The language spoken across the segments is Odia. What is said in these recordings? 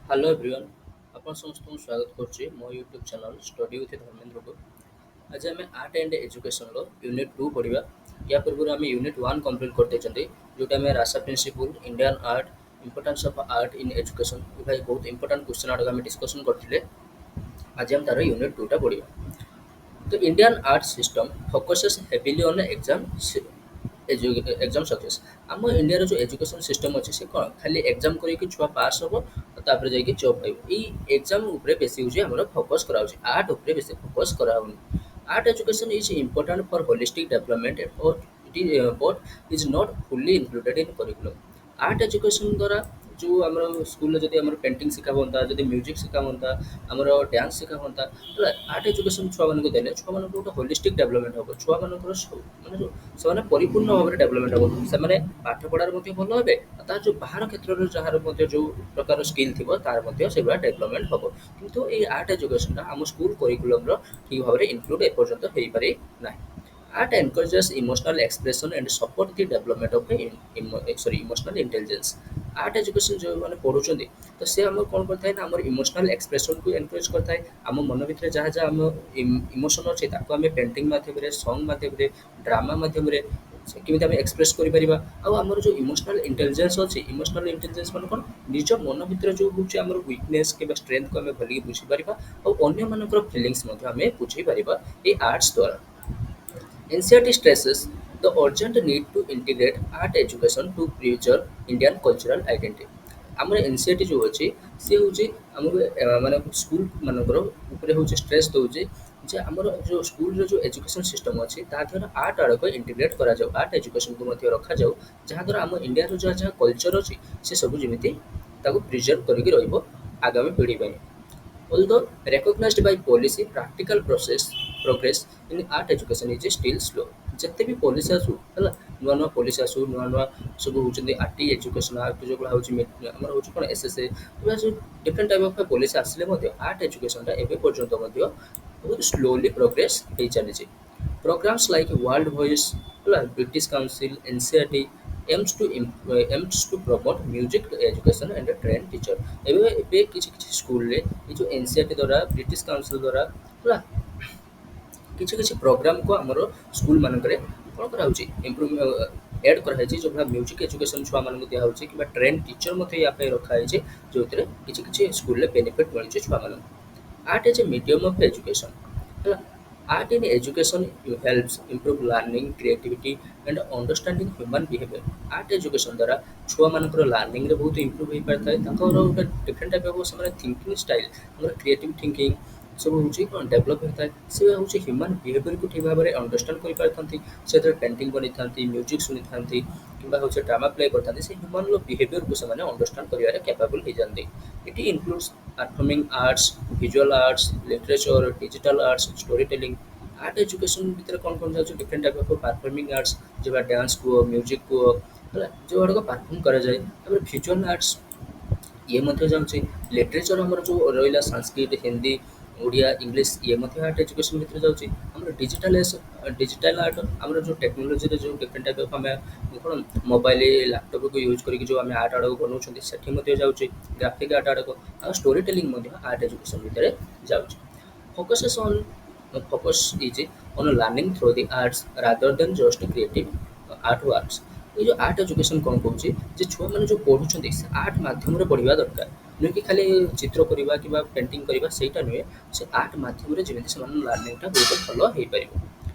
ହ୍ୟାଲୋ ଏଭ୍ରିୱାନ୍ ଆପଣ ସମସ୍ତଙ୍କୁ ସ୍ୱାଗତ କରୁଛି ମୋ ୟୁଟ୍ୟୁବ୍ ଚ୍ୟାନେଲ୍ ଷ୍ଟଡି ୱିଥ୍ ଧର୍ମେନ୍ଦ୍ରକୁ। ଆଜି ଆମେ ଆର୍ଟ ଆଣ୍ଡ ଏଜୁକେସନ୍ର ୟୁନିଟ୍ 2 ପଢ଼ିବା। ୟା ପୂର୍ବରୁ ଆମେ ୟୁନିଟ୍ 1 କମ୍ପ୍ଲିଟ୍ କରିଦେଇଛନ୍ତି, ଯେଉଁଟା ଆମେ rasa principle Indian art importance of art in education ଭାଇ ବହୁତ ଇମ୍ପୋର୍ଟାଣ୍ଟ କ୍ୱେଶ୍ଚନ୍ ଆଡ଼କୁ ଆମେ ଡିସ୍କସନ୍ କରିଥିଲେ। ଆଜି ଆମେ ତାର ୟୁନିଟ୍ 2ଟା ପଢ଼ିବା। The Indian art system focuses heavily on exam success। ଆମ ଇଣ୍ଡିଆର ଯେଉଁ ଏଜୁକେସନ୍ ସିଷ୍ଟମ୍ ଅଛି ସେ କ'ଣ ଖାଲି ଏକ୍ଜାମ୍ କରିକି ଛୁଆ ପାସ୍ ହେବ ତାପରେ ଯାଇକି ଜବ୍ ପାଇବ। ଏଇ ଏକ୍ଜାମ୍ ଉପରେ ବେଶୀ ହେଉଛି ଆମର ଫୋକସ୍ କରାହେଉଛି, ଆର୍ଟ ଉପରେ ବେଶୀ ଫୋକସ୍ କରାହେଉନି। Art education is important for holistic development but is not fully included in curriculum. Art education ଦ୍ୱାରା ଯେଉଁ ଆମର ସ୍କୁଲରେ ଯଦି ଆମର ପେଣ୍ଟିଂ ଶିଖା ହୁଅନ୍ତା, ଯଦି ମ୍ୟୁଜିକ୍ ଶିଖା ହୁଅନ୍ତା, ଆମର ଡ୍ୟାନ୍ସ ଶିଖା ହୁଅନ୍ତା, ହେଲା ଆର୍ଟ ଏଜୁକେସନ୍ ଛୁଆମାନଙ୍କୁ ଦେଲେ ଛୁଆମାନଙ୍କୁ ଗୋଟେ ହୋଲିଷ୍ଟିକ୍ ଡେଭଲପମେଣ୍ଟ ହେବ। ଛୁଆମାନଙ୍କର ମାନେ ସେମାନେ ପରିପୂର୍ଣ୍ଣ ଭାବରେ ଡେଭଲପମେଣ୍ଟ ହେବ। ସେମାନେ ପାଠ ପଢ଼ାରେ ମଧ୍ୟ ଭଲ ହେବେ, ଆଉ ତାର ଯେଉଁ ବାହାର କ୍ଷେତ୍ରରେ ଯାହାର ମଧ୍ୟ ଯେଉଁ ପ୍ରକାର ସ୍କିଲ୍ ଥିବ ତାର ମଧ୍ୟ ସେଭଳିଆ ଡେଭଲପମେଣ୍ଟ ହେବ। କିନ୍ତୁ ଏଇ ଆର୍ଟ ଏଜୁକେସନ୍ଟା ଆମ ସ୍କୁଲ କରିକୁଲମ୍ର ଠିକ୍ ଭାବରେ ଇନକ୍ଲୁଡ୍ ଏପର୍ଯ୍ୟନ୍ତ ହେଇପାରି ନାହିଁ। Art encourages emotional expression and support the development of emotional intelligence। Art education ଯେଉଁମାନେ ପଢ଼ୁଛନ୍ତି ତ ସେ ଆମର କ'ଣ କରିଥାଏ ନା ଆମର ଇମୋସନାଲ୍ ଏକ୍ସପ୍ରେସନ୍କୁ ଏନକରେଜ୍ କରିଥାଏ। ଆମ ମନ ଭିତରେ ଯାହା ଯାହା ଆମ ଇମୋସନ୍ ଅଛି ତାକୁ ଆମେ ପେଣ୍ଟିଂ ମାଧ୍ୟମରେ, ସଙ୍ଗ୍ ମାଧ୍ୟମରେ, ଡ୍ରାମା ମାଧ୍ୟମରେ କେମିତି ଆମେ ଏକ୍ସପ୍ରେସ୍ କରିପାରିବା। ଆଉ ଆମର ଯେଉଁ ଇମୋସନାଲ୍ ଇଣ୍ଟେଲିଜେନ୍ସ ଅଛି, ଇମୋସନାଲ୍ ଇଣ୍ଟେଲିଜେନ୍ସ ମାନେ କ'ଣ ନିଜ ମନ ଭିତରେ ଯେଉଁ ହେଉଛି ଆମର ୱିକନେସ୍ କିମ୍ବା ଷ୍ଟ୍ରେନ୍ଥକୁ ଆମେ ଭଲିକି ବୁଝିପାରିବା, ଆଉ ଅନ୍ୟମାନଙ୍କର ଫିଲିଙ୍ଗସ୍ ମଧ୍ୟ ଆମେ ବୁଝିପାରିବା ଏଇ ଆର୍ଟସ୍ ଦ୍ୱାରା। NCERT stresses the urgent need to integrate art education to preserve Indian cultural identity। ଆମର NCERT ଯେଉଁ ଅଛି ସେ ହେଉଛି ଆମକୁ ମାନେ ସ୍କୁଲ ମାନଙ୍କର ଉପରେ ହେଉଛି ଷ୍ଟ୍ରେସ୍ ଦେଉଛି ଯେ ଆମର ଯେଉଁ ସ୍କୁଲର ଯେଉଁ ଏଜୁକେସନ୍ ସିଷ୍ଟମ୍ ଅଛି ତା ଦ୍ୱାରା ଆର୍ଟ ଆଡ଼କୁ ଇଣ୍ଟିଗ୍ରେଟ୍ କରାଯାଉ, ଆର୍ଟ ଏଜୁକେସନ୍କୁ ମଧ୍ୟ ରଖାଯାଉ, ଯାହାଦ୍ୱାରା ଆମ ଇଣ୍ଡିଆର ଯାହା ଯାହା କଲଚର୍ ଅଛି ସେସବୁ ଯେମିତି ତାକୁ ପ୍ରିଜର୍ଭ କରିକି ରହିବ ଆଗାମୀ ପିଢ଼ି ପାଇଁ। Although recognized by policy, practical progress in art education is still slow। ଯେତେ ବି ପଲିସି ଆସୁ ହେଲା, ନୂଆ ନୂଆ ପଲିସି ଆସୁ, ନୂଆ ନୂଆ ସବୁ ହେଉଛନ୍ତି ଆର୍ଟି ଏଜୁକେସନ୍ ଆକ୍ଟ ଯେଉଁଗୁଡ଼ା ହେଉଛି ଆମର ହେଉଛି କ'ଣ SSA, ଏଗୁଡ଼ା ସବୁ ଡିଫରେଣ୍ଟ ଟାଇପ୍ ଅଫ୍ ପଲିସି ଆସିଲେ ମଧ୍ୟ ଆର୍ଟ ଏଜୁକେସନ୍ଟା ଏବେ ପର୍ଯ୍ୟନ୍ତ ମଧ୍ୟ ବହୁତ ସ୍ଲୋଲି ପ୍ରୋଗ୍ରେସ୍ ହେଇ ଚାଲିଛି। Programs like World Voice, ହେଲା British council, NCERT aims to promote music education and train teacher। ଏବେ କିଛି କିଛି ସ୍କୁଲରେ ଏ ଯେଉଁ NCERT ଦ୍ୱାରା ବ୍ରିଟିଶ କାଉନସିଲ୍ ଦ୍ୱାରା ହେଲା କିଛି କିଛି ପ୍ରୋଗ୍ରାମକୁ ଆମର ସ୍କୁଲ ମାନଙ୍କରେ କ'ଣ କରାହେଉଛି ଏଡ୍ କରାହେଇଛି, ଯେଉଁଭଳିଆ ମ୍ୟୁଜିକ୍ ଏଜୁକେସନ୍ ଛୁଆମାନଙ୍କୁ ଦିଆହେଉଛି କିମ୍ବା ଟ୍ରେନ୍ ଟିଚର ମଧ୍ୟ ୟା ପାଇଁ ରଖାହେଇଛି, ଯେଉଁଥିରେ କିଛି କିଛି ସ୍କୁଲରେ ବେନିଫିଟ୍ ମିଳୁଛି ଛୁଆମାନଙ୍କୁ। Art is a medium of education, ହେଲା art in education helps improve learning, creativity and understanding human behaviour. Art education ଦ୍ୱାରା ଛୁଆମାନଙ୍କର ଲର୍ଣ୍ଣିଂରେ ବହୁତ ଇମ୍ପ୍ରୁଭ୍ ହୋଇପାରିଥାଏ, ତାଙ୍କର ଗୋଟେ ଡିଫରେଣ୍ଟ ଟାଇପ୍ ଅଫ୍ ସେମାନେ ଥିଙ୍କିଂ ଷ୍ଟାଇଲ୍, ତାଙ୍କର କ୍ରିଏଟିଭ୍ ଥିଙ୍କିଂ ସବୁ ହେଉଛି କ'ଣ ଡେଭଲପ୍ ହୋଇଥାଏ। ସେ ହେଉଛି ହ୍ୟୁମାନ୍ ବିହେଭିୟରକୁ ଠିକ୍ ଭାବରେ ଅଣ୍ଡରଷ୍ଟାଣ୍ଡ କରିପାରିଥାନ୍ତି, ସେଥିରେ ପେଣ୍ଟିଂ ବନେଇଥାନ୍ତି, ମ୍ୟୁଜିକ୍ ଶୁଣିଥାନ୍ତି କିମ୍ବା ହେଉଛି ଡ୍ରାମା ପ୍ଲେ କରିଥାନ୍ତି, ସେ ହ୍ୟୁମାନର ବିହେଭିୟରକୁ ସେମାନେ ଅଣ୍ଡରଷ୍ଟାଣ୍ଡ କରିବାରେ କ୍ୟାପାବୁଲ୍ ହେଇଯାନ୍ତି। It includes performing arts, visual arts, literature, digital arts, story telling. Art education ଭିତରେ କ'ଣ କ'ଣ ଯାଉଛି different type of performing arts, ଯେଭଳିଆ ଡ୍ୟାନ୍ସ କୁହ, ମ୍ୟୁଜିକ୍ କୁହ, ହେଲା ଯେଉଁଗୁଡ଼ାକ ପରଫର୍ମ କରାଯାଏ। ତାପରେ ଭିଜୁଆଲ୍ ଆର୍ଟସ୍ ଇଏ ମଧ୍ୟ ଯାଉଛି। ଲିଟରେଚର ଆମର ଯେଉଁ ରହିଲା ସାଂସ୍କ୍ରିଟ, ହିନ୍ଦୀ, ଓଡ଼ିଆ, ଇଂଲିଶ ଇଏ ମଧ୍ୟ ଆର୍ଟ ଏଜୁକେସନ୍ ଭିତରେ ଯାଉଛି। ଆମର ଡିଜିଟାଲ୍ ଆର୍ଟ ଆମର ଯେଉଁ ଟେକ୍ନୋଲୋଜିରେ ଯେଉଁ ଡିଫରେଣ୍ଟ ଟାଇପ୍ ଅଫ୍ ଆମେ କ'ଣ ମୋବାଇଲ, ଲ୍ୟାପଟପ୍କୁ ୟୁଜ୍ କରିକି ଯେଉଁ ଆମେ ଆର୍ଟ ଆଡ଼କୁ ବନାଉଛନ୍ତି ସେଠି ମଧ୍ୟ ଯାଉଛି ଗ୍ରାଫିକ୍ ଆର୍ଟ ଆଡ଼କୁ। ଆଉ ଷ୍ଟୋରି ଟେଲିଂ ମଧ୍ୟ ଆର୍ଟ ଏଜୁକେସନ୍ ଭିତରେ ଯାଉଛି। Focus is on learning through the arts rather than just creative art works। ଏଇ ଯେଉଁ ଆର୍ଟ ଏଜୁକେସନ୍ କ'ଣ କହୁଛି ଯେ ଛୁଆମାନେ ଯେଉଁ ପଢ଼ୁଛନ୍ତି ସେ ଆର୍ଟ ମାଧ୍ୟମରେ ପଢ଼ିବା ଦରକାର, ନୁହେଁ କି ଖାଲି ଚିତ୍ର କରିବା କିମ୍ବା ପେଣ୍ଟିଂ କରିବା ସେଇଟା ନୁହେଁ, ସେ ଆର୍ଟ ମାଧ୍ୟମରେ ଯେମିତି ସେମାନଙ୍କ ଲର୍ଣ୍ଣିଂଟା ବହୁତ ଭଲ ହେଇପାରିବ।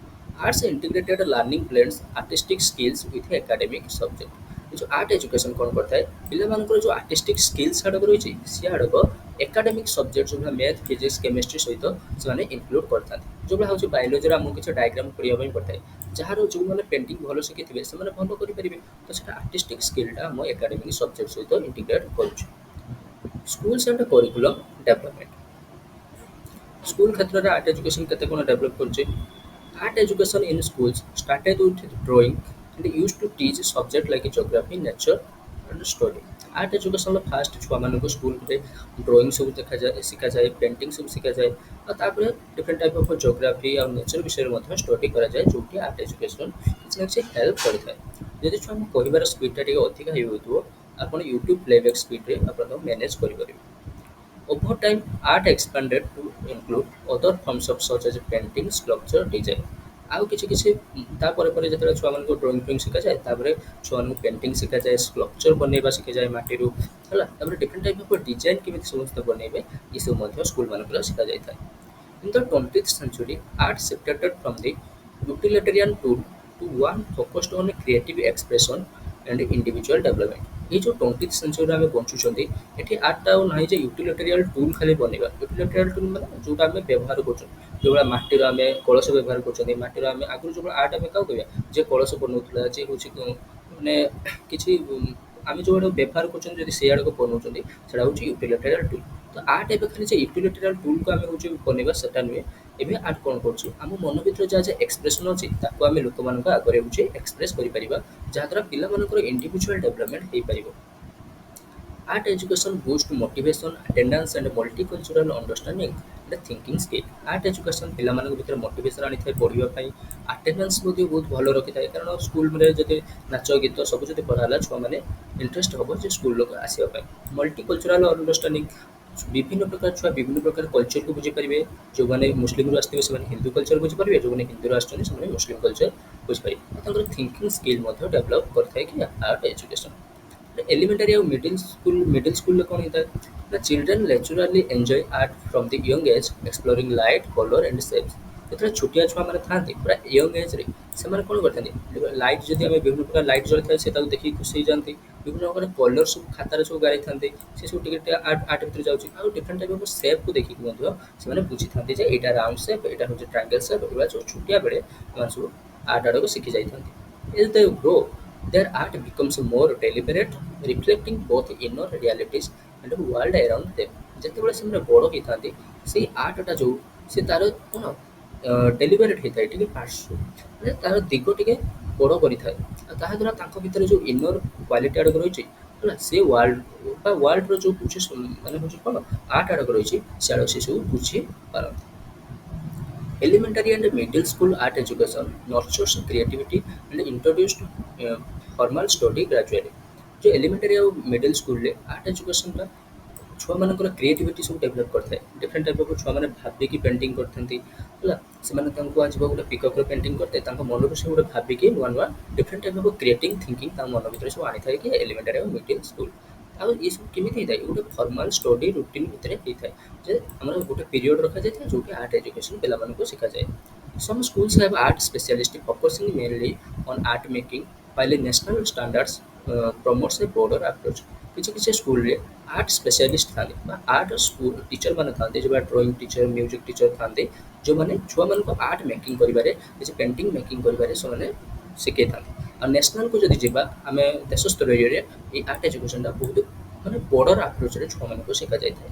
Arts integrated learning blends artistic skills with academic subject. ଏ ଯେଉଁ ଆର୍ଟ ଏଜୁକେସନ୍ କ'ଣ କରିଥାଏ, ପିଲାମାନଙ୍କର ଯେଉଁ ଆର୍ଟିଷ୍ଟିକ୍ ସ୍କିଲ୍ସ ଆଡ଼କୁ ରହିଛି ସେ ଆଡ଼କୁ ଏକାଡେମିକ୍ ସବଜେକ୍ଟ ଯେଉଁଭଳିଆ ମ୍ୟାଥ୍, ଫିଜିକ୍ସ, କେମିଷ୍ଟ୍ରି ସହିତ ସେମାନେ ଇନକ୍ଲୁଡ୍ କରିଥାନ୍ତି। ଯେଉଁଭଳିଆ ହେଉଛି ବାୟୋଲୋଜିରେ ଆମକୁ କିଛି ଡାଇଗ୍ରାମ କରିବା ପାଇଁ ପଡ଼ିଥାଏ, ଯାହାର ଯେଉଁମାନେ ପେଣ୍ଟିଂ ଭଲ ଶିଖିଥିବେ ସେମାନେ ଭଲ କରିପାରିବେ, ତ ସେଇଟା ଆର୍ଟିଷ୍ଟିକ୍ ସ୍କିଲ୍ଟା ଆମ ଏକାଡେମିକ୍ ସବଜେକ୍ଟ ସହିତ ଇଣ୍ଟିଗ୍ରେଟ୍ କରୁଛୁ। Schools and curriculum development. School କ୍ଷେତ୍ରରେ ଆର୍ଟ ଏଜୁକେସନ୍ କେତେ କ'ଣ ଡେଭଲପ୍ କରୁଛି। Art education in schools started with drawing and used to teach subject like geography, nature and story। Art ଏଜୁକେସନ୍ର ଫାଷ୍ଟ ଛୁଆମାନଙ୍କୁ ସ୍କୁଲରେ ଡ୍ରଇଂ ସବୁ ଦେଖାଯାଏ, ଶିଖାଯାଏ, ପେଣ୍ଟିଂ ସବୁ ଶିଖାଯାଏ, ଆଉ ତାପରେ ଡିଫରେଣ୍ଟ ଟାଇପ୍ ଅଫ୍ ଜୋଗ୍ରାଫି ଆଉ ନେଚର ବିଷୟରେ ମଧ୍ୟ ଷ୍ଟଡି କରାଯାଏ, ଯେଉଁଠି ଆର୍ଟ ଏଜୁକେସନ୍ କିଛି ନା କିଛି ହେଲ୍ପ କରିଥାଏ। ଯଦି ଛୁଆଙ୍କୁ କହିବାର ସ୍ପିଡ଼୍ଟା ଟିକେ ଅଧିକା ହେଇଯାଉଥିବ ଆପଣ ୟୁଟ୍ୟୁବ୍ ପ୍ଲେବ୍ୟାକ୍ ସ୍ପିଡ଼୍ରେ ଆପଣ ତାକୁ ମ୍ୟାନେଜ୍ କରିପାରିବେ। Over time, art expanded to include other forms of such as painting, sculpture, design. ଆଉ କିଛି କିଛି ତାପରେ ପରେ ଯେତେବେଳେ ଛୁଆମାନଙ୍କୁ ଡ୍ରଇଂ ଫ୍ରଇଂ ଶିଖାଯାଏ ତାପରେ ଛୁଆମାନଙ୍କୁ ପେଣ୍ଟିଂ ଶିଖାଯାଏ ସ୍କଲ୍ପଚର ବନେଇବା ଶିଖାଯାଏ ମାଟିରୁ ହେଲା ତାପରେ ଡିଫରେଣ୍ଟ ଟାଇପ୍ ଅଫ୍ ଡିଜାଇନ୍ କେମିତି ସମସ୍ତେ ବନେଇବେ ଏସବୁ ମଧ୍ୟ ସ୍କୁଲମାନଙ୍କରେ ଶିଖାଯାଇଥାଏ। In the 20th century, art shifted from the utilitarian tool to one focused on creative expression and individual development. ये जो 20th century ଆମେ ବଞ୍ଚୁଛନ୍ତି ଏଠି ଆର୍ଟଟା ଆଉ ନାହିଁ ଯେ ୟୁଟିଲିଟେରିଆଲ ଟୁଲ୍ ଖାଲି ବନେଇବା ୟୁଟିଲିଟେରିଆଲ ଟୁଲ୍ ମାନେ ଯେଉଁଟା ଆମେ ବ୍ୟବହାର କରୁଛୁ ଯେଉଁଭଳିଆ ମାଟିର ଆମେ କଳସ ବ୍ୟବହାର କରୁଛନ୍ତି ମାଟିର ଆମେ ଆଗରୁ ଯେଉଁଭଳିଆ ଆର୍ଟ ଆମେ କାହାକୁ କହିବା ଯେ କଳସ ବନଉଥିଲା ଯେ ହେଉଛି ମାନେ କିଛି ଆମେ ଯେଉଁଆଡ଼କୁ ବ୍ୟବହାର କରୁଛନ୍ତି ଯଦି ସେଇ ଆଡ଼କୁ ବନଉଛନ୍ତି ସେଇଟା ହେଉଛି ୟୁଟିଲିଟେରିଆଲ ଟୁଲ୍। ତ ଆର୍ଟ ଏବେ ଖାଲି ଯେ ୟୁଟିଲିଟେରିଆଲ ଟୁଲ୍କୁ ଆମେ ହେଉଛି ବନେଇବା ସେଟା ନୁହେଁ ଏବେ ଆର୍ଟ କ'ଣ କରୁଛି ଆମ ମନ ଭିତରେ ଯାହା ଯାହା ଏକ୍ସପ୍ରେସନ୍ ଅଛି ତାକୁ ଆମେ ଲୋକମାନଙ୍କ ଆଗରେ ହେଉଛି ଏକ୍ସପ୍ରେସ୍ କରିପାରିବା ଯାହାଦ୍ୱାରା ପିଲାମାନଙ୍କର ଇଣ୍ଡିଭିଜୁଆଲ ଡେଭଲପମେଣ୍ଟ ହେଇପାରିବ। Art education boosts motivation, attendance and multicultural understanding and thinking skill. Art education ପିଲାମାନଙ୍କ ଭିତରେ ମୋଟିଭେସନ୍ ଆଣିଥାଏ ପଢ଼ିବା ପାଇଁ ଆଟେଣ୍ଡାନ୍ସ ମଧ୍ୟ ବହୁତ ଭଲ ରଖିଥାଏ କାରଣ ସ୍କୁଲରେ ଯଦି ନାଚ ଗୀତ ସବୁ ଯଦି ପଢ଼ା ଛୁଆମାନେ ଇଣ୍ଟରେଷ୍ଟ ହେବ ଯେ ସ୍କୁଲକୁ ଆସିବା ପାଇଁ ମଲ୍ଟିକଲଚରାଲ ଅଣ୍ଡରଷ୍ଟାଣ୍ଡିଂ ବିଭିନ୍ନ ପ୍ରକାର ଛୁଆ ବିଭିନ୍ନ ପ୍ରକାର କଲଚରକୁ ବୁଝିପାରିବେ ଯେଉଁମାନେ ମୁସଲିମରୁ ଆସିଥିବେ ସେମାନେ ହିନ୍ଦୁ କଲଚର ବୁଝିପାରିବେ ଯେଉଁମାନେ ହିନ୍ଦୁରୁ ଆସିଛନ୍ତି ସେମାନେ ମୁସଲିମ କଲଚର ବୁଝିପାରିବେ ତାଙ୍କର ଥିଙ୍କିଂ ସ୍କିଲ୍ ମଧ୍ୟ ଡେଭଲପ୍ କରିଥାଏ କି ଆର୍ଟ ଏଜୁକେସନ୍। Elementary ଆଉ middle schoolରେ କ'ଣ ହେଇଥାଏ ନା children naturally enjoy art from the young age exploring light colour and shapes. ଯେତେବେଳେ ଛୋଟିଆ ଛୁଆମାନେ ଥାଆନ୍ତି ପୁରା ୟଙ୍ଗ ଏଜ୍ରେ ସେମାନେ କ'ଣ କରିଥାନ୍ତି ଲାଇଟ୍ ଯଦି ଆମେ ବିଭିନ୍ନ ପ୍ରକାର ଲାଇଟ୍ ଜଳିଥାଏ ସେ ତାକୁ ଦେଖିକି ଖୁସି ହେଇଯାଆନ୍ତି ବିଭିନ୍ନ ପ୍ରକାର କଲର୍ ସବୁ ଖାତାରେ ସବୁ ଗାରେଇଥାନ୍ତି ସେ ସବୁ ଟିକେ ଟିକେ ଆର୍ଟ ଭିତରେ ଯାଉଛି ଆଉ ଡିଫରେଣ୍ଟ ଟାଇପ୍ ଅଫ୍ ସେପ୍କୁ ଦେଖିକି ମଧ୍ୟ ସେମାନେ ବୁଝିଥାନ୍ତି ଯେ ଏଇଟା ରାଉଣ୍ଡ ସେପ୍ ଏଇଟା ହେଉଛି ଟ୍ରାଙ୍ଗେଲ୍ ସେପ୍ ଏଗୁଡ଼ା ସବୁ ଛୋଟିଆ ବେଳେ ସେମାନେ ସବୁ ଆର୍ଟ ଆଡ଼କୁ ଶିଖି ଯାଇଥାନ୍ତି। As they grow, their art becomes more deliberate, reflecting both inner realities and the world around them. ଯେତେବେଳେ ସେମାନେ ବଡ଼ ହେଇଥାନ୍ତି ସେଇ ଆର୍ଟଟା ଯେଉଁ ସେ ତାର କ'ଣ ଡେଲିଭରେଟ୍ ହେଇଥାଏ ଟିକେ ପାର୍ଶ୍ୱ ମାନେ ତାର ଦିଗ ଟିକେ ବଡ଼ କରିଥାଏ ଆଉ ତାହା ଦ୍ୱାରା ତାଙ୍କ ଭିତରେ ଯେଉଁ ଇନର କ୍ୱାଲିଟି ଆଡ଼କୁ ରହିଛି ହେଲା ସେ ୱାର୍ଲଡର ଯେଉଁ କିଛି ମାନେ ହେଉଛି କ'ଣ ଆର୍ଟ ଆଡ଼କୁ ରହିଛି ସିଆଡ଼କୁ ସେ ସବୁ ବୁଝିପାରନ୍ତି। Elementary and middle school art education nurtures creativity and introduced formal study gradually. जो elementary ଆଉ middle schoolରେ art educationଟା ଛୁଆମାନଙ୍କର କ୍ରିଏଟିଭିଟି ସବୁ ଡେଭଲପ୍ କରିଥାଏ ଡିଫରେଣ୍ଟ ଟାଇପ୍ ଅଫ୍ ଛୁଆମାନେ ଭାବିକି ପେଣ୍ଟିଂ କରିଥାନ୍ତି ହେଲା ସେମାନେ ତାଙ୍କୁ କୁହାଯିବ ଗୋଟେ ପିକଅପ୍ରେ ପେଣ୍ଟିଂ କରିଥାଏ ତାଙ୍କ ମନରୁ ସେ ଗୋଟେ ଭାବିକି ନୂଆ ନୂଆ different type of creating thinking ତାଙ୍କ ମନ ଭିତରେ ସବୁ ଆଣିଥାଏ କି ଏଲିମେଣ୍ଟାରୀ ଆଉ ମିଡିଲ୍ ସ୍କୁଲ ଆଉ ଏସବୁ କେମିତି ହେଇଥାଏ ଗୋଟେ ଫର୍ମାଲ ଷ୍ଟଡି ରୁଟିନ୍ ଭିତରେ ହେଇଥାଏ ଯେ ଆମର ଗୋଟେ ପିରିୟଡ଼ ରଖାଯାଇଥାଏ ଯେଉଁଠି ଆର୍ଟ ଏଜୁକେସନ୍ ପିଲାମାନଙ୍କୁ ଶିଖାଯାଏ। Some schools have art specialists focusing mainly on art making, while national standards promotes a broader approach. କିଛି କିଛି ସ୍କୁଲରେ ଆର୍ଟ ସ୍ପେଶାଲିଷ୍ଟ ଥାନ୍ତି ବା ଆର୍ଟ ସ୍କୁଲ ଟିଚର ମାନେ ଥାନ୍ତି ଯେଉଁଟା ଡ୍ରଇଂ ଟିଚର ମ୍ୟୁଜିକ୍ ଟିଚର ଥାନ୍ତି ଯେଉଁମାନେ ଛୁଆମାନଙ୍କୁ ଆର୍ଟ ମେକିଂ କରିବାରେ କିଛି ପେଣ୍ଟିଂ ମେକିଂ କରିବାରେ ସେମାନେ ଶିଖେଇଥାନ୍ତି। ଆଉ ନ୍ୟାସନାଲକୁ ଯଦି ଯିବା ଆମେ ଦେଶ ସ୍ତରୀୟରେ ଏଇ ଆର୍ଟ ଏଜୁକେସନଟା ବହୁତ ମାନେ ବର୍ଡ଼ର ଆପ୍ରୋଚରେ ଛୁଆମାନଙ୍କୁ ଶିଖାଯାଇଥାଏ।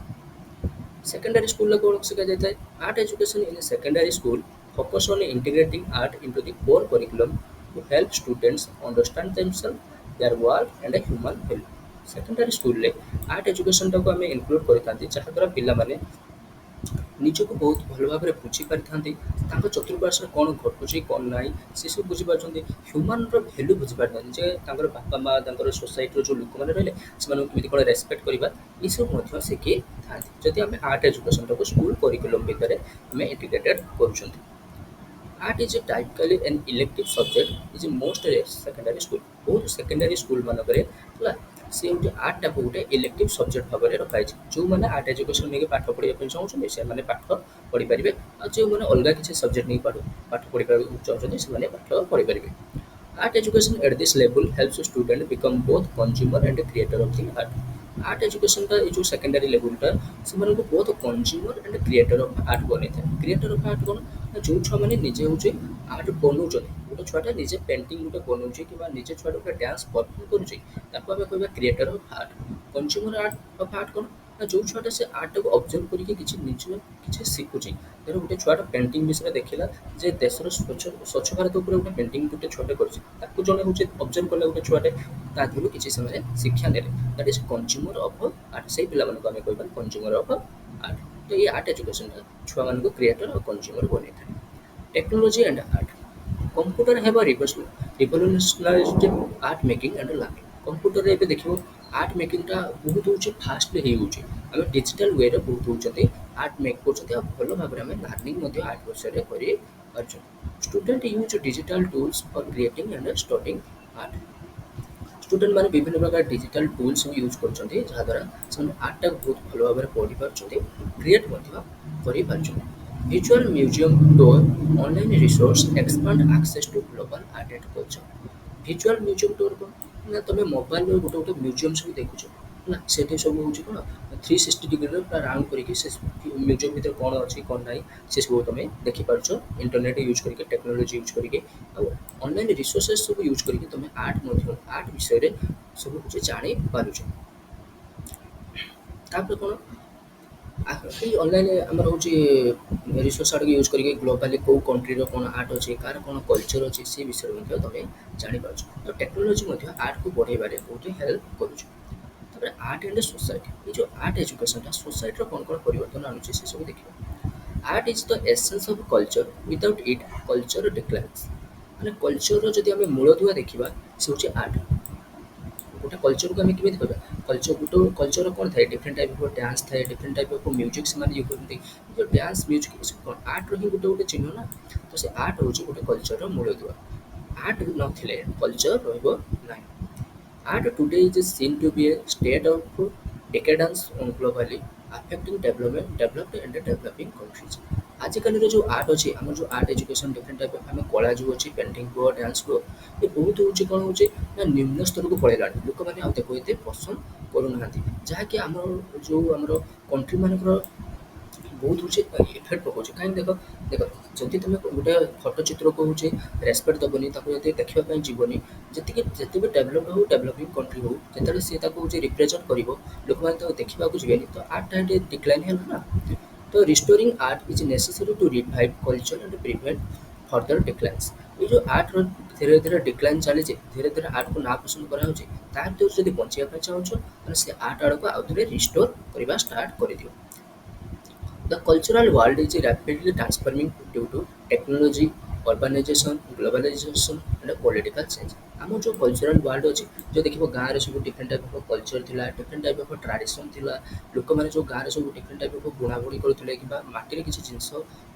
Secondary school को ଶିଖାଯାଇଥାଏ art education in a secondary school focus on integrating art into the core curriculum to help students understand themselves, their world and a human value. Secondary school ରେ art education ଟାକୁ ଆମେ include କରିଥାନ୍ତି ଯାହାଦ୍ୱାରା ପିଲାମାନେ ନିଜକୁ ବହୁତ ଭଲ ଭାବରେ ବୁଝିପାରିଥାନ୍ତି ତାଙ୍କ ଚତୁଃପାର୍ଶ୍ୱରେ କ'ଣ ଘଟୁଛି କ'ଣ ନାହିଁ ସେସବୁ ବୁଝିପାରୁଛନ୍ତି ହ୍ୟୁମାନର ଭ୍ୟାଲ୍ୟୁ ବୁଝିପାରିଥାନ୍ତି ଯେ ତାଙ୍କର ବାପା ମା ତାଙ୍କର ସୋସାଇଟିର ଯେଉଁ ଲୋକମାନେ ରହିଲେ ସେମାନଙ୍କୁ କେମିତି କ'ଣ ରେସପେକ୍ଟ କରିବା ଏସବୁ ମଧ୍ୟ ଶିଖିଥାନ୍ତି ଯଦି ଆମେ ଆର୍ଟ ଏଜୁକେସନଟାକୁ ସ୍କୁଲ କରିକୁଲମ୍ ଭିତରେ ଆମେ ଇଣ୍ଟିଗ୍ରେଟେଡ୍ କରୁଛନ୍ତି। Art is typically an elective subject is most secondary school ବହୁତ ସେକେଣ୍ଡାରୀ ସ୍କୁଲମାନଙ୍କରେ ହେଲା ସେ ଗୋଟେ ଆର୍ଟଟାକୁ ଗୋଟେ ଇଲେକ୍ଟିଭ୍ ସବଜେକ୍ଟ ଭାବରେ ରଖାଯାଇଛି ଯେଉଁମାନେ ଆର୍ଟ ଏଜୁକେସନ୍ ନେଇକି ପାଠ ପଢ଼ିବା ପାଇଁ ଚାହୁଁଛନ୍ତି ସେମାନେ ପାଠ ପଢ଼ିପାରିବେ ଆଉ ଯେଉଁମାନେ ଅଲଗା କିଛି ସବଜେକ୍ଟ ନେଇକି ପାଠ ପଢ଼ିବାକୁ ଚାହୁଁଛନ୍ତି ସେମାନେ ପାଠ ପଢ଼ିପାରିବେ। Art education at this level helps student become both consumer and creator of the art. Art education ଟା ଏ ଯେଉଁ ସେକେଣ୍ଡାରୀ ଲେବୁଲଟା ସେମାନଙ୍କୁ ବହୁତ consumer and creator of art ବନେଇଥାଏ। କ୍ରିଏଟର ଅଫ୍ ଆର୍ଟ କ'ଣ ନା ଯେଉଁ ଛୁଆମାନେ ନିଜେ ହେଉଛି ଆର୍ଟ ବନଉଛନ୍ତି ଗୋଟେ ଛୁଆଟା ନିଜେ ପେଣ୍ଟିଂ ଗୋଟେ ବନଉଛି କିମ୍ବା ନିଜେ ଛୁଆଟା ଗୋଟେ ଡ୍ୟାନ୍ସ ପରଫର୍ମ କରୁଛି ତାକୁ ଆମେ କହିବା creator of art. Consumer art of art କ'ଣ ନା ଯେଉଁ ଛୁଆଟା ସେ ଆର୍ଟଟାକୁ ଅବଜର୍ଭ କରିକି କିଛି ନିଜ କିଛି ଶିଖୁଛି ଧର ଗୋଟେ ଛୁଆଟା ପେଣ୍ଟିଂ ବିଷୟରେ ଦେଖିଲା ଯେ ଦେଶର ସ୍ୱଚ୍ଛ ଭାରତ ଉପରେ ଗୋଟେ ପେଣ୍ଟିଂ ଗୋଟେ ଛୁଆଟେ କରିଛି ତାକୁ ଜଣେ ହେଉଛି ଅବଜର୍ଭ କଲେ ଗୋଟେ ଛୁଆଟେ ତା ଦେହରୁ କିଛି ସେମାନେ ଶିକ୍ଷା ନେଲେ that is consumer of art ସେଇ ପିଲାମାନଙ୍କୁ ଆମେ କହିବା କନଜ୍ୟୁମର ଅଫ୍ ଆର୍ଟ। ତ ଏଇ ଆର୍ଟ ଏଜୁକେସନଟା ଛୁଆମାନଙ୍କୁ କ୍ରିଏଟର ଆଉ କନଜ୍ୟୁମର ବନେଇଥାଏ। ଟେକ୍ନୋଲୋଜି ଆଣ୍ଡ ଆର୍ଟ କମ୍ପ୍ୟୁଟର ହେବା revolutionized art making and learning କମ୍ପ୍ୟୁଟରରେ ଏବେ ଦେଖିବ ଆର୍ଟ ମେକିଂଟା ବହୁତ ହେଉଛି ଫାଷ୍ଟଲି ହେଇଯାଉଛି। ଆମେ ଡିଜିଟାଲ ୱେରେ ବହୁତ ହେଉଛନ୍ତି ଆର୍ଟ ମେକ୍ କରୁଛନ୍ତି ଆଉ ଭଲ ଭାବରେ ଆମେ ଲର୍ଣ୍ଣିଂ ମଧ୍ୟ ଆର୍ଟ ବିଷୟରେ କରିପାରୁଛନ୍ତି। Student use digital tools for creating and studying art. Student ମାନେ ବିଭିନ୍ନ ପ୍ରକାର ଡିଜିଟାଲ ଟୁଲ୍ ସବୁ ୟୁଜ୍ କରୁଛନ୍ତି ଯାହାଦ୍ୱାରା ସେମାନେ ଆର୍ଟଟାକୁ ବହୁତ ଭଲ ଭାବରେ ପଢ଼ିପାରୁଛନ୍ତି, କ୍ରିଏଟ୍ ମଧ୍ୟ କରିପାରୁଛନ୍ତି। Visual museum tour online resource expand access to global art and culture. Visual museum tour କ'ଣ ନା ତୁମେ ମୋବାଇଲରେ ଗୋଟେ ଗୋଟେ ମ୍ୟୁଜିୟମ ସବୁ ଦେଖୁଛ ହେଲା, ସେଠି ସବୁ ହେଉଛି କ'ଣ 360 ଡିଗ୍ରୀରେ ପୁରା ରାଉଣ୍ଡ କରିକି ସେ ମ୍ୟୁଜିୟମ ଭିତରେ କ'ଣ ଅଛି କ'ଣ ନାହିଁ ସେ ସବୁ ତୁମେ ଦେଖିପାରୁଛ ଇଣ୍ଟରନେଟ୍ ୟୁଜ୍ କରିକି, ଟେକ୍ନୋଲୋଜି ୟୁଜ୍ କରିକି। ଆଉ ଅନଲାଇନ୍ ରିସୋର୍ସେସ୍ ସବୁ ୟୁଜ୍ କରିକି ତୁମେ ଆର୍ଟ ବିଷୟରେ ସବୁ କିଛି ଜାଣିପାରୁଛ। ତାପରେ କ'ଣ ଏଇ ଅନଲାଇନ୍ ଆମର ହେଉଛି ରିସୋର୍ସ ଆଡ଼କୁ ୟୁଜ୍ କରିକି ଗ୍ଲୋବାଲି କେଉଁ କଣ୍ଟ୍ରିର କ'ଣ ଆର୍ଟ ଅଛି, କାହାର କ'ଣ କଲଚର୍ ଅଛି ସେ ବିଷୟରେ ମଧ୍ୟ ତୁମେ ଜାଣିପାରୁଛ। ତ ଟେକ୍ନୋଲୋଜି ମଧ୍ୟ ଆର୍ଟକୁ ବଢ଼େଇବାରେ ବହୁତ ହେଲ୍ପ କରୁଛି। ତାପରେ ଆର୍ଟ ଆଣ୍ଡ ସୋସାଇଟି, ଏଇ ଯେଉଁ ଆର୍ଟ ଏଜୁକେସନଟା ସୋସାଇଟିର କ'ଣ କ'ଣ ପରିବର୍ତ୍ତନ ଆଣୁଛି ସେସବୁ ଦେଖିବା। Art is the essence of culture, without it culture declines. ମାନେ କଲଚରର ଯଦି ଆମେ ମୂଳଦୁଆ ଦେଖିବା ସେ ହେଉଛି ଆର୍ଟ। ଗୋଟେ କଲଚରକୁ ଆମେ କେମିତି କହିବା, ଗୋଟେ କଲଚର କ'ଣ ଥାଏ, ଡିଫରେଣ୍ଟ ଟାଇପ୍ ଅଫ୍ ଡ୍ୟାନ୍ସ ଥାଏ, ଡିଫରେଣ୍ଟ ଟାଇପ୍ ଅଫ୍ ମ୍ୟୁଜିକ୍ ସେମାନେ ଇଏ କରନ୍ତି। ଯେଉଁ ଡ୍ୟାନ୍ସ ମ୍ୟୁଜିକ୍ ଏସବୁ କ'ଣ ଆର୍ଟର ହିଁ ଗୋଟେ ଗୋଟେ ଚିହ୍ନ ନା। ତ ସେ ଆର୍ଟ ହେଉଛି ଗୋଟେ କଲଚରର ମୂଳଦୁଆ। ଆର୍ଟ ନଥିଲେ କଲଚର ରହିବ ନାହିଁ। Art today is seen to be a state of decadence globally, affecting developed and developing countries. ଆଜିକାଲିର ଯେଉଁ ଆର୍ଟ ଅଛି, ଆମର ଯେଉଁ art education different type of ଆମେ କଳା ଯେଉଁ ଅଛି, ପେଣ୍ଟିଂ କୁହ, ଡ୍ୟାନ୍ସ କୁହ, ଏ ବହୁତ ହେଉଛି କ'ଣ ହେଉଛି ନା ନିମ୍ନ ସ୍ତରକୁ ପଳେଇଲାଣି। ଲୋକମାନେ ଆଉ ତାକୁ ଏତେ ପସନ୍ଦ କରୁନାହାନ୍ତି। ଯାହାକି ଆମର କଣ୍ଟ୍ରି ମାନଙ୍କର ବହୁତ ହେଉଛି ଇଫେକ୍ଟ ପକାଉଛି। କାହିଁକି ଦେଖ ଯଦି ତୁମେ ଗୋଟେ ଫଟୋ ଚିତ୍ରକୁ ହେଉଛି ରେସପେକ୍ଟ ଦେବନି, ତାକୁ ଯଦି ଦେଖିବା ପାଇଁ ଯିବନି, ଯେତେ ବି ଡେଭଲପ୍ ହଉ ଡେଭଲପିଂ କଣ୍ଟ୍ରି ହଉ, ଯେତେବେଳେ ସେ ତାକୁ ହେଉଛି ରିପ୍ରେଜେଣ୍ଟ କରିବ, ଲୋକମାନେ ତାକୁ ଦେଖିବାକୁ ଯିବେନି, ତ ଆର୍ଟଟା ଟିକେ ଡିକ୍ଲାଇନ୍ ହେଲା ନା। ତ restoring art is necessary to revive culture and prevent further declines. ଏଇ ଯେଉଁ ଆର୍ଟର ଧୀରେ ଧୀରେ ଡିକ୍ଲାଇନ୍ ଚାଲିଛି, ଧୀରେ ଧୀରେ ଆର୍ଟକୁ ନା ପସନ୍ଦ କରାହେଉଛି, ତା ଭିତରୁ ଯଦି ବଞ୍ଚିବା ପାଇଁ ଚାହୁଁଛ ତାହେଲେ ସେ ଆର୍ଟ ଆଡ଼କୁ ଆଉ ଥରେ ରିଷ୍ଟୋର କରିବା ଷ୍ଟାର୍ଟ କରିଦିଅ। The cultural world is rapidly transforming due to technology, urbanization, globalization and political change. ଆମ ଯେଉଁ କଲଚରାଲ ୱାର୍ଲଡ ଅଛି, ଯେଉଁ ଦେଖିବ ଗାଁରେ ସବୁ ଡିଫରେଣ୍ଟ ଟାଇପ୍ ଅଫ୍ କଲଚର ଥିଲା, ଡିଫରେଣ୍ଟ ଟାଇପ୍ ଅଫ୍ ଟ୍ରାଡ଼ିସନ୍ ଥିଲା। ଲୋକମାନେ ଯେଉଁ ଗାଁରେ ସବୁ ଡିଫରେଣ୍ଟ ଟାଇପ୍ ଅଫ୍ ବୁଣାବୁଣି କରୁଥିଲେ କିମ୍ବା ମାଟିରେ କିଛି ଜିନିଷ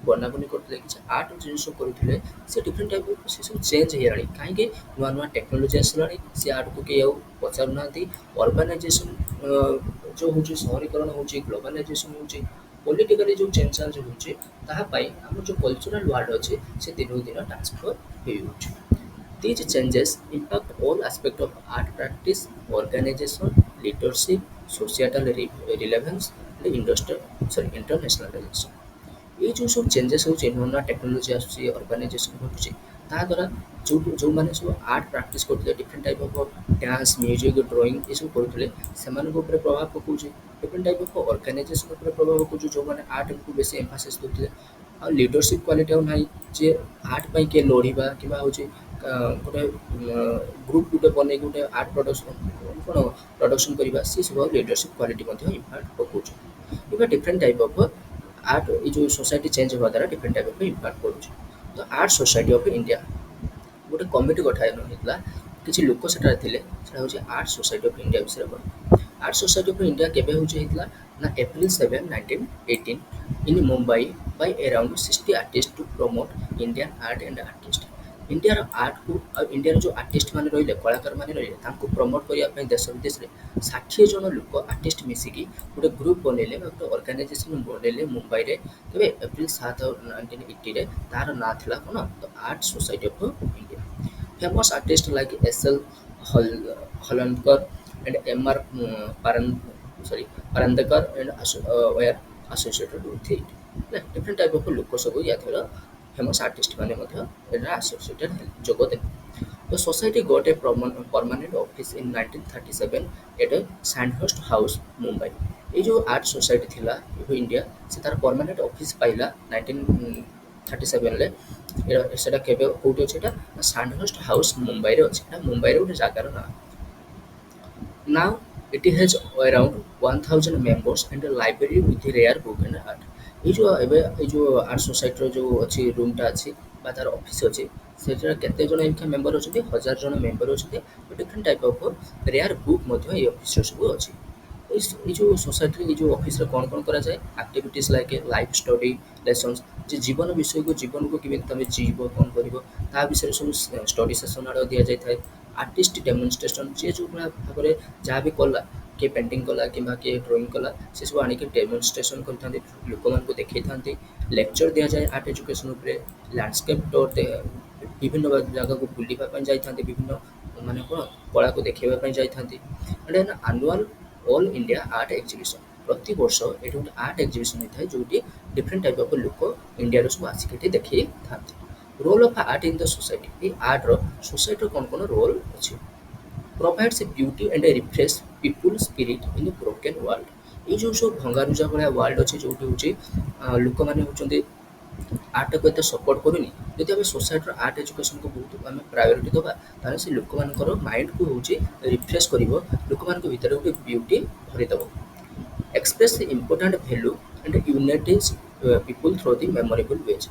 ବନାବନି କରୁଥିଲେ, କିଛି ଆର୍ଟ ଜିନିଷ କରୁଥିଲେ, ସେ ଡିଫରେଣ୍ଟ ଟାଇପ୍ ଅଫ୍ ସେ ସବୁ ଚେଞ୍ଜ ହେଇଗଲାଣି। କାହିଁକି ନୂଆ ନୂଆ ଟେକ୍ନୋଲୋଜି ଆସିଲାଣି, ସେ ଆର୍ଟକୁ କେହି ଆଉ ପଚାରୁନାହାନ୍ତି। ଅର୍ବାନାଇଜେସନ୍ ଯେଉଁ ହେଉଛି, ସହରୀକରଣ ହେଉଛି, ଗ୍ଲୋବାଲାଇଜେସନ୍ ହେଉଛି, ପଲିଟିକାଲି ଯେଉଁ ଚେଞ୍ଜ ଚାଞ୍ଜ ହେଉଛି, ତାହା ପାଇଁ ଆମର ଯେଉଁ କଲଚରାଲ ୱାର୍ଲଡ ଅଛି ସେ ଦିନକୁ ଦିନ ଟ୍ରାନ୍ସଫର ହେଇଯାଉଛି। These changes impact all aspects of art practice, organization, leadership, societal relevance, and international relation. ଏଇ ଯେଉଁ ସବୁ ଚେଞ୍ଜେସ୍ ହେଉଛି, ନୂଆ ନୂଆ ଟେକ୍ନୋଲୋଜି ଆସୁଛି, ଅର୍ଗାନାଇଜେସନ୍ ଘଟୁଛି, ତାହାଦ୍ୱାରା ଯେଉଁମାନେ ସବୁ ଆର୍ଟ ପ୍ରାକ୍ଟିସ୍ କରୁଥିଲେ, different type of dance, music, drawing ଏସବୁ କରୁଥିଲେ, ସେମାନଙ୍କ ଉପରେ ପ୍ରଭାବ ପକାଉଛି। ଡିଫରେଣ୍ଟ ଟାଇପ୍ ଅଫ୍ ଅର୍ଗାନାଇଜେସନ୍ ଉପରେ ପ୍ରଭାବ ପକାଉଛି, ଯେଉଁମାନେ ଆର୍ଟକୁ ବେଶୀ ଏମ୍ଫାସିସ୍ ଦେଉଥିଲେ। ଆଉ ଲିଡରସିପ୍ କ୍ୱାଲିଟି ଆଉ ନାହିଁ, ଯେ ଆର୍ଟ ପାଇଁ କିଏ ଲଢ଼ିବା କିମ୍ବା ହେଉଛି ଗୋଟେ ଗ୍ରୁପ୍ ଗୋଟେ ବନେଇକି ଗୋଟେ ଆର୍ଟ ପ୍ରଡକ୍ସନ୍ କରିବା, ସେସବୁ ଆଉ ଲିଡରସିପ୍ କ୍ୱାଲିଟି ମଧ୍ୟ ଇମ୍ପାକ୍ଟ ପକାଉଛି। କିମ୍ବା ଡିଫରେଣ୍ଟ ଟାଇପ୍ ଅଫ୍ ଆର୍ଟ ଏଇ ଯେଉଁ ସୋସାଇଟି ଚେଞ୍ଜ ହେବା ଦ୍ୱାରା ଡିଫରେଣ୍ଟ ଟାଇପ୍ ଅଫ୍ ଇମ୍ପାକ୍ଟ ପଡ଼ୁଛି। ତ ଆର୍ଟ ସୋସାଇଟି ଅଫ୍ ଇଣ୍ଡିଆ ଗୋଟେ କମିଟି ଗଠନ ହେଇଥିଲା, କିଛି ଲୋକ ସେଠାରେ ଥିଲେ, ସେଟା ହେଉଛି ଆର୍ଟ ସୋସାଇଟି ଅଫ୍ ଇଣ୍ଡିଆ ବିଷୟରେ କହିବ। ଆର୍ଟ ସୋସାଇଟି ଅଫ୍ ଇଣ୍ଡିଆ କେବେ ହେଉଛି ହେଇଥିଲା ନା April 7, 1918 in Mumbai Bai around 60 artists to promote Indian art and artists। ଇଣ୍ଡିଆର ଆର୍ଟକୁ ଆଉ ଇଣ୍ଡିଆର ଯେଉଁ ଆର୍ଟିଷ୍ଟ ମାନେ ରହିଲେ, କଳାକାର ମାନେ ରହିଲେ, ତାଙ୍କୁ ପ୍ରମୋଟ କରିବା ପାଇଁ ଦେଶ ବିଦେଶରେ 60 ଜଣ ଲୋକ ଆର୍ଟିଷ୍ଟ ମିଶିକି ଗୋଟେ ଗ୍ରୁପ୍ ବନେଇଲେ ବା ଗୋଟେ ଅର୍ଗାନାଇଜେସନ୍ ବନେଇଲେ ମୁମ୍ବାଇରେ। କେବେ April 7, 1980ରେ। ତାର ନାଁ ଥିଲା କ'ଣ, ତ art society of India. Famous artist like S.L. ହଲନ୍ଦକର and M.R. ପାରନ୍ଦକର and were associated with it। Different type of ଲୋକ ସବୁ ୟାଥର ଫେମସ୍ ଆର୍ଟିଷ୍ଟ ମାନେ ମଧ୍ୟ ଏଠାରେ ଆସୋସିଏଟେଡ୍ ଯୋଗ ଦେଲେ। ତ society got a permanent office in 1937 at Sandhurst house Mumbai. ଏଇ ଯେଉଁ ଆର୍ଟ ସୋସାଇଟି ଥିଲା ଇଣ୍ଡିଆ, ସେ ତାର ପରମାନେଣ୍ଟ ଅଫିସ୍ ପାଇଲା 1937ରେ। ସେଟା କେବେ କେଉଁଠି ଅଛି, ଏଇଟା ସ୍ୟାଣ୍ଡହର୍ଷ୍ଟ ହାଉସ୍ ମୁମ୍ବାଇରେ ଅଛି। ଏଇଟା ମୁମ୍ବାଇର ଗୋଟେ ଜାଗାର ନାଁ। Now it has around 1000 members and a library with rare book and art। ଏଇ ଯେଉଁ ଏବେ ଏଇ ଯେଉଁ ଆର୍ଟ ସୋସାଇଟିର ଯେଉଁ ଅଛି ରୁମ୍ଟା ଅଛି ବା ତାର ଅଫିସ୍ ଅଛି, ସେଠାରେ କେତେ ଜଣ ଏଇକା ମେମ୍ବର ଅଛନ୍ତି? 1000 ଜଣ ମେମ୍ବର ଅଛନ୍ତି। Different type of rare book ମଧ୍ୟ ଏଇ ଅଫିସରେ ସବୁ ଅଛି। ଏଇ ଯେଉଁ ସୋସାଇଟିରେ ଏଇ ଯେଉଁ ଅଫିସରେ କ'ଣ କରାଯାଏ? Activities like life study lessons, ଯେ ଜୀବନ ବିଷୟକୁ ଜୀବନକୁ କେମିତି ତମେ ଜୀବ କ'ଣ କରିବ ତା ବିଷୟରେ ସବୁ ଷ୍ଟଡି ସେସନ୍ ଆଡ଼ ଦିଆଯାଇଥାଏ। ଆର୍ଟିଷ୍ଟ ଡେମନଷ୍ଟ୍ରେସନ୍, ଯିଏ ଯେଉଁ ଭଳିଆ ଭାବରେ ଯାହା ବି କଲା, କିଏ ପେଣ୍ଟିଂ କଲା କିମ୍ବା କିଏ ଡ୍ରଇଂ କଲା, ସେସବୁ ଆଣିକି ଡେମନଷ୍ଟ୍ରେସନ୍ କରିଥାନ୍ତି, ଲୋକମାନଙ୍କୁ ଦେଖେଇଥାନ୍ତି। ଲେକ୍ଚର ଦିଆଯାଏ ଆର୍ଟ ଏଜୁକେସନ୍ ଉପରେ। ଲ୍ୟାଣ୍ଡସ୍କେପ୍ ଟୁର୍, ବିଭିନ୍ନ ଜାଗାକୁ ବୁଲିବା ପାଇଁ ଯାଇଥାନ୍ତି, ବିଭିନ୍ନ ମାନେ କ'ଣ କଳାକୁ ଦେଖେଇବା ପାଇଁ ଯାଇଥାନ୍ତି। And an annual all India art exhibition, ପ୍ରତିବର୍ଷ ଏଠି ଗୋଟେ ଆର୍ଟ ଏକ୍ଜିବିସନ୍ ହେଇଥାଏ, ଯେଉଁଠି ଡିଫରେଣ୍ଟ ଟାଇପ୍ ଅଫ୍ ଲୋକ ଇଣ୍ଡିଆରୁ ସବୁ ଆସିକି ଏଠି ଦେଖେଇଥାନ୍ତି। Role of art in the society, ଏଇ ଆର୍ଟର ସୋସାଇଟିର କ'ଣ ରୋଲ୍ ଅଛି? provides a beauty and a refresh people spirit in a broken world। ଏଇ ଯେଉଁ ସବୁ ଭଙ୍ଗାରୁଜା ଭଳିଆ ୱାର୍ଲଡ ଅଛି, ଯେଉଁଠି ହେଉଛି ଲୋକମାନେ ହେଉଛନ୍ତି ଆର୍ଟକୁ ଏତେ ସପୋର୍ଟ କରୁନି। ଯଦି ଆମେ ସୋସାଇଟିର ଆର୍ଟ ଏଜୁକେସନକୁ ବହୁତ ଆମେ ପ୍ରାୟୋରିଟି ଦେବା, ତାହେଲେ ସେ ଲୋକମାନଙ୍କର ମାଇଣ୍ଡକୁ ହେଉଛି ରିଫ୍ରେଶ କରିବ, ଲୋକମାନଙ୍କ ଭିତରେ ଗୋଟେ ବିୟୁଟି ଭରିଦେବ। Express the important value and united people through the memorable ways.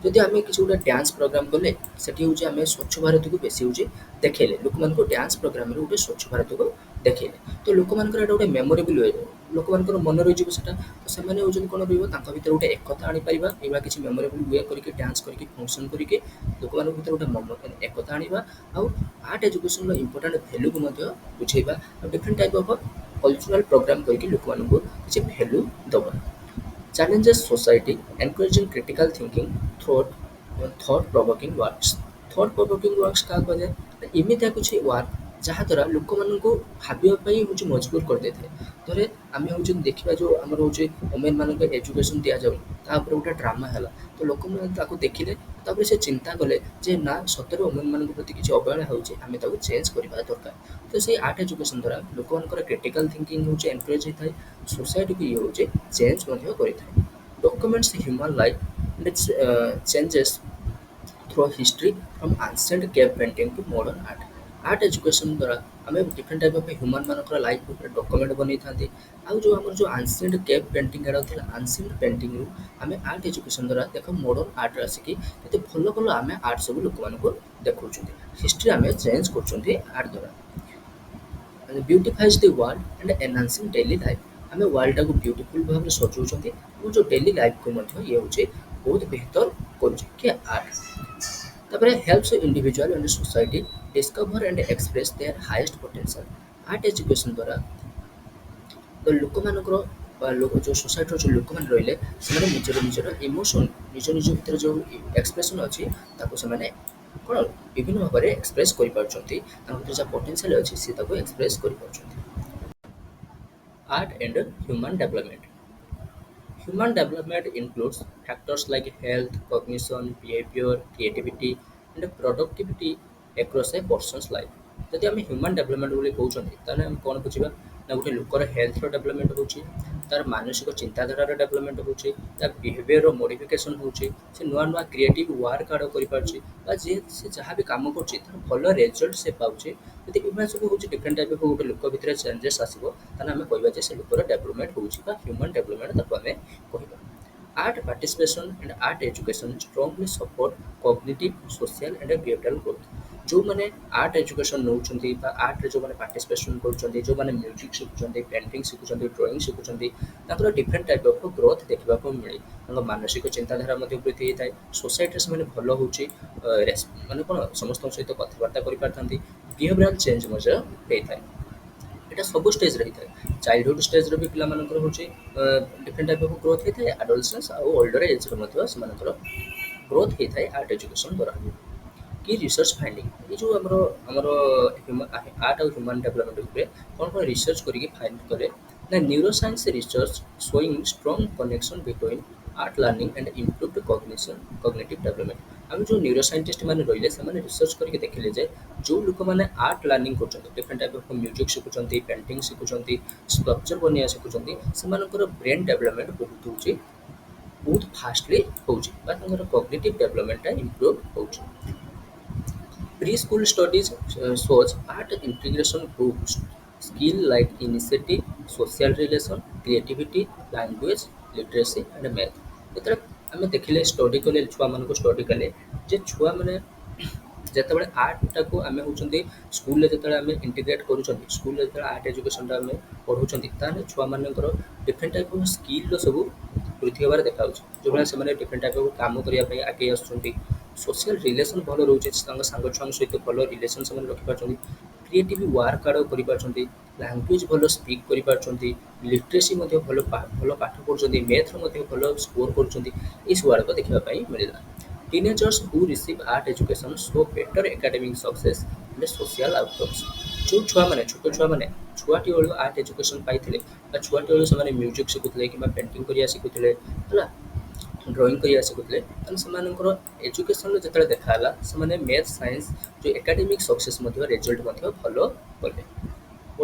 ଯଦି ଆମେ କିଛି ଗୋଟେ ଡ୍ୟାନ୍ସ ପ୍ରୋଗ୍ରାମ କଲେ, ସେଠି ହେଉଛି ଆମେ ସ୍ୱଚ୍ଛ ଭାରତକୁ ବେଶୀ ହେଉଛି ଦେଖେଇଲେ, ଲୋକମାନଙ୍କୁ ଡ୍ୟାନ୍ସ ପ୍ରୋଗ୍ରାମରେ ଗୋଟେ ସ୍ୱଚ୍ଛ ଭାରତକୁ ଦେଖେଇଲେ, ତ ଲୋକମାନଙ୍କର ଏଇଟା ଗୋଟେ ମେମୋରେବଲ୍ ୱେ, ଲୋକମାନଙ୍କର ମନେ ରହିଯିବ ସେଟା। ତ ସେମାନେ ହେଉଛନ୍ତି କ'ଣ ରହିବ, ତାଙ୍କ ଭିତରେ ଗୋଟେ ଏକତା ଆଣିପାରିବା, ଏଇଭଳିଆ କିଛି ମେମୋରେବଲ୍ ୱେ କରିକି ଡ୍ୟାନ୍ସ କରିକି ଫଙ୍କସନ୍ କରିକି ଲୋକମାନଙ୍କ ଭିତରେ ଗୋଟେ ଏକତା ଆଣିବା, ଆଉ ଆର୍ଟ ଏଜୁକେସନର ଇମ୍ପୋର୍ଟାଣ୍ଟ ଭ୍ୟାଲୁକୁ ମଧ୍ୟ ବୁଝେଇବା, ଆଉ different type of cultural program କରିକି ଲୋକମାନଙ୍କୁ କିଛି ଭ୍ୟାଲୁ ଦେବା। Challenges society, encouraging critical thinking, thought provoking works। thought provoking works କାହା କୁହାଯାଏ? ଏମିତିଆ କିଛି ୱାର୍କ ଯାହାଦ୍ୱାରା ଲୋକମାନଙ୍କୁ ଭାବିବା ପାଇଁ ହେଉଛି ମଜବୁର କରିଦେଇଥାଏ। ଧରେ ଆମେ ହେଉଛି ଦେଖିବା ଯେଉଁ ଆମର ହେଉଛି ଓମେନ୍ମାନଙ୍କ ଏଜୁକେସନ୍ ଦିଆଯାଉନି, ତା ଉପରେ ଗୋଟେ ଡ୍ରାମା ହେଲା, ତ ଲୋକମାନେ ତାକୁ ଦେଖିଲେ, ତାପରେ ସେ ଚିନ୍ତା କଲେ ଯେ ନା ସତରେ ଓମେନ୍ମାନଙ୍କ ପ୍ରତି କିଛି ଅବହେଳା ହେଉଛି, ଆମେ ତାକୁ ଚେଞ୍ଜ କରିବା ଦରକାର। ତ ସେଇ ଆର୍ଟ ଏଜୁକେସନ୍ ଦ୍ୱାରା ଲୋକମାନଙ୍କର କ୍ରିଟିକାଲ୍ ଥିଙ୍କିଂ ହେଉଛି ଏନକରେଜ୍ ହେଇଥାଏ, ସୋସାଇଟିକୁ ଇଏ ହେଉଛି ଚେଞ୍ଜ ମଧ୍ୟ କରିଥାଏ। Documents human life and its changes through history from ancient cave painting to modern art। Art education ଦ୍ୱାରା ଆମେ ଡିଫରେଣ୍ଟ ଟାଇପ୍ ଅଫ୍ ହ୍ୟୁମାନ୍ ମାନଙ୍କର ଲାଇଫ୍ ଉପରେ ଡକ୍ୟୁମେଣ୍ଟ ବନେଇଥାନ୍ତି। ଆଉ ଯେଉଁ ଆମର ଯେଉଁ ଆନ୍ସିଏଣ୍ଟ କେଭ୍ ପେଣ୍ଟିଂ ଏଗୁଡ଼ା ଥିଲା, ଆନ୍ସିଏଣ୍ଟ ପେଣ୍ଟିଂରୁ ଆମେ ଆର୍ଟ ଏଜୁକେସନ୍ ଦ୍ୱାରା ଦେଖ ମଡ଼ର୍ନ ଆର୍ଟରେ ଆସିକି କେତେ ଭଲ ଭଲ ଆମେ ଆର୍ଟ ସବୁ ଲୋକମାନଙ୍କୁ ଦେଖାଉଛନ୍ତି, ହିଷ୍ଟ୍ରି ଆମେ ଚେଞ୍ଜ କରୁଛନ୍ତି ଆର୍ଟ ଦ୍ୱାରା। Beautifies the world and enhancing daily life, ଆମେ ୱାର୍ଲ୍ଡଟାକୁ ବ୍ୟୁଟିଫୁଲ୍ ଭାବରେ ସଜାଉଛନ୍ତି, ଏବଂ ଯେଉଁ ଡେଲି ଲାଇଫ୍କୁ ମଧ୍ୟ ଇଏ ହେଉଛି ବହୁତ ବେହତର କରୁଛି କି ଆର୍ଟ। ତାପରେ helps individual and society discover and express their highest potential. Art education ଦ୍ୱାରା ତ ଲୋକମାନଙ୍କର ବା ଯେଉଁ ସୋସାଇଟିର ଯେଉଁ ଲୋକମାନେ ରହିଲେ, ସେମାନେ ନିଜର ଇମୋସନ୍, ନିଜ ଭିତରେ ଯେଉଁ ଏକ୍ସପ୍ରେସନ୍ ଅଛି, ତାକୁ ସେମାନେ କ'ଣ ବିଭିନ୍ନ ଭାବରେ ଏକ୍ସପ୍ରେସ୍ କରିପାରୁଛନ୍ତି, ତାଙ୍କ ଭିତରେ ଯାହା ପୋଟେନ୍ସିଆଲ୍ ଅଛି ସେ ତାକୁ ଏକ୍ସପ୍ରେସ୍ କରିପାରୁଛନ୍ତି। Art and human development. Human development includes factors like health, cognition, behavior, creativity, and productivity across a person's life। ଯଦି ଆମେ ହ୍ୟୁମାନ୍ ଡେଭଲପମେଣ୍ଟ ବୋଲି କହୁଛନ୍ତି, ତାହେଲେ ଆମେ କ'ଣ ବୁଝିବା ନା ଗୋଟେ ଲୋକର ହେଲ୍ଥର ଡେଭଲପମେଣ୍ଟ ହେଉଛି, ତାର ମାନସିକ ଚିନ୍ତାଧାରାର ଡେଭଲପମେଣ୍ଟ ହେଉଛି, ତା ବିହେଭିୟରର ମୋଡ଼ିଫିକେସନ୍ ହେଉଛି, ସେ ନୂଆ କ୍ରିଏଟିଭ୍ ୱାର୍କ ଆଡ଼ କରିପାରୁଛି, ବା ଯିଏ ସେ ଯାହା ବି କାମ କରୁଛି ତାର ଭଲ ରେଜଲ୍ଟ ସେ ପାଉଛି। ଯଦି ଏଭଳିଆ ସବୁ ହେଉଛି ଡିଫରେଣ୍ଟ ଟାଇପ୍ ଅଫ୍ ଗୋଟେ ଲୋକ ଭିତରେ ଚେଞ୍ଜେସ୍ ଆସିବ, ତାହେଲେ ଆମେ କହିବା ଯେ ସେ ଲୋକର ଡେଭଲପମେଣ୍ଟ ହେଉଛି ବା ହ୍ୟୁମାନ୍ ଡେଭଲପମେଣ୍ଟ ତାକୁ ଆମେ କହିବା। Art participation and art education strongly support cognitive, social and behavioural growth. ଯେଉଁମାନେ ଆର୍ଟ ଏଜୁକେସନ୍ ନେଉଛନ୍ତି ବା ଆର୍ଟରେ ଯେଉଁମାନେ ପାର୍ଟିସିପେସନ୍ କରୁଛନ୍ତି, ଯେଉଁମାନେ ମ୍ୟୁଜିକ୍ ଶିଖୁଛନ୍ତି, ପେଣ୍ଟିଂ ଶିଖୁଛନ୍ତି, ଡ୍ରଇଂ ଶିଖୁଛନ୍ତି, ତାଙ୍କର ଡିଫରେଣ୍ଟ ଟାଇପ୍ ଅଫ୍ ଗ୍ରୋଥ୍ ଦେଖିବାକୁ ମିଳେ। ତାଙ୍କ ମାନସିକ ଚିନ୍ତାଧାରା ମଧ୍ୟ ବୃଦ୍ଧି ହେଇଥାଏ, ସୋସାଇଟିରେ ସେମାନେ ଭଲ ହେଉଛି ମାନେ କ'ଣ ସମସ୍ତଙ୍କ ସହିତ କଥାବାର୍ତ୍ତା କରିପାରିଥାନ୍ତି, ବିହେଭିୟରାଲ୍ ଚେଞ୍ଜ ମଧ୍ୟ ହେଇଥାଏ। ଏଇଟା ସବୁ ଷ୍ଟେଜ୍ରେ ହେଇଥାଏ, ଚାଇଲ୍ଡହୁଡ୍ ଷ୍ଟେଜ୍ରେ ବି ପିଲାମାନଙ୍କର ହେଉଛି ଡିଫରେଣ୍ଟ ଟାଇପ୍ ଅଫ୍ ଗ୍ରୋଥ୍ ହେଇଥାଏ, ଆଡୋଲସେନ୍ସ ଆଉ ଓଲ୍ଡର ଏଜ୍ରେ ମଧ୍ୟ ସେମାନଙ୍କର ଗ୍ରୋଥ୍ ହେଇଥାଏ ଆର୍ଟ ଏଜୁକେସନ୍ ଦ୍ୱାରା। କି ରିସର୍ଚ୍ଚ ଫାଇଣ୍ଡିଂ, ଏଇ ଯେଉଁ ଆମର ଆମର ଆର୍ଟ ଆଉ ହ୍ୟୁମାନ୍ ଡେଭଲପମେଣ୍ଟ ଉପରେ କ'ଣ ରିସର୍ଚ୍ଚ କରିକି ଫାଇଣ୍ଡ କଲେ ନା neuroscience research showing strong connection between art learning and improved cognitive development. ଆମେ ଯେଉଁ ନ୍ୟୁରୋ ସାଇଣ୍ଟିଷ୍ଟ ମାନେ ରହିଲେ, ସେମାନେ ରିସର୍ଚ୍ଚ କରିକି ଦେଖିଲେ ଯେ ଯେଉଁ ଲୋକମାନେ ଆର୍ଟ ଲର୍ଣ୍ଣିଂ କରୁଛନ୍ତି, ଡିଫରେଣ୍ଟ ଟାଇପ୍ ଅଫ୍ ମ୍ୟୁଜିକ୍ ଶିଖୁଛନ୍ତି, ପେଣ୍ଟିଂ ଶିଖୁଛନ୍ତି, ସ୍କଲ୍ପଚର୍ ବନେଇବା ଶିଖୁଛନ୍ତି, ସେମାନଙ୍କର ବ୍ରେନ୍ ଡେଭଲପମେଣ୍ଟ ବହୁତ ଫାଷ୍ଟଲି ହେଉଛି, ବା ତାଙ୍କର କଗ୍ନିଟିଭ୍ ଡେଭଲପମେଣ୍ଟଟା ଇମ୍ପ୍ରୁଭ୍ ହେଉଛି। Preschool studies shows art integration boosts skill like initiative, social relation, creativity, language, literacy and math। ଯେତେବେଳେ ଆମେ ଦେଖିଲେ ଷ୍ଟଡି କଲେ ଛୁଆମାନଙ୍କୁ ଷ୍ଟଡି କଲେ ଯେ ଛୁଆମାନେ ଯେତେବେଳେ ଆର୍ଟଟାକୁ ଆମେ ହେଉଛନ୍ତି ସ୍କୁଲରେ ଯେତେବେଳେ ଆମେ ଇଣ୍ଟିଗ୍ରେଟ୍ କରୁଛନ୍ତି, ସ୍କୁଲରେ ଯେତେବେଳେ ଆର୍ଟ ଏଜୁକେସନଟା ଆମେ ପଢ଼ଉଛନ୍ତି, ତାହେଲେ ଛୁଆମାନଙ୍କର ଡିଫରେଣ୍ଟ ଟାଇପ୍ ଅଫ୍ ସ୍କିଲ୍ର ସବୁ ବୃଦ୍ଧି ହେବାର ଦେଖାଯାଉଛି। ଯେଉଁଭଳିଆ ସେମାନେ ଡିଫରେଣ୍ଟ ଟାଇପ୍ ଅଫ୍ କାମ କରିବା ପାଇଁ ଆଗେଇ ଆସୁଛନ୍ତି, ସୋସିଆଲ ରିଲେସନ୍ ଭଲ ରହୁଛି, ତାଙ୍କ ସାଙ୍ଗ ଛୁଆଙ୍କ ସହିତ ଭଲ ରିଲେସନ୍ ସେମାନେ ରଖିପାରୁଛନ୍ତି, କ୍ରିଏଟିଭ ୱାର୍କ ଆଡ଼ କରିପାରୁଛନ୍ତି, ଲାଙ୍ଗୁଏଜ୍ ଭଲ ସ୍ପିକ୍ କରିପାରୁଛନ୍ତି, ଲିଟରେସି ମଧ୍ୟ ଭଲ ପାଠ ପଢ଼ୁଛନ୍ତି, ମ୍ୟାଥ୍ର ମଧ୍ୟ ଭଲ ସ୍କୋର କରୁଛନ୍ତି, ଏଇସବୁ ଆଡ଼କୁ ଦେଖିବା ପାଇଁ ମିଳିଲା। Teenagers who receive art education show better academic success and social outcomes। ଯେଉଁ ଛୁଆମାନେ ଛୋଟ ଛୁଆମାନେ ଛୁଆଟି ବେଳୁ ଆର୍ଟ ଏଜୁକେସନ୍ ପାଇଥିଲେ ବା ଛୁଆଟି ବେଳୁ ସେମାନେ ମ୍ୟୁଜିକ୍ ଶିଖୁଥିଲେ କିମ୍ବା ପେଣ୍ଟିଂ କରିବା ଶିଖୁଥିଲେ ହେଲା, ଡ୍ରଇଂ କରିବା ଶିଖୁଥିଲେ, ତାହେଲେ ସେମାନଙ୍କର ଏଜୁକେସନ୍ରେ ଯେତେବେଳେ ଦେଖାହେଲା ସେମାନେ ମ୍ୟାଥ୍ ସାଇନ୍ସ ଯେଉଁ ଏକାଡେମିକ୍ ସକ୍ସେସ୍ ମଧ୍ୟ ରେଜଲ୍ଟ ମଧ୍ୟ ଭଲ କଲେ।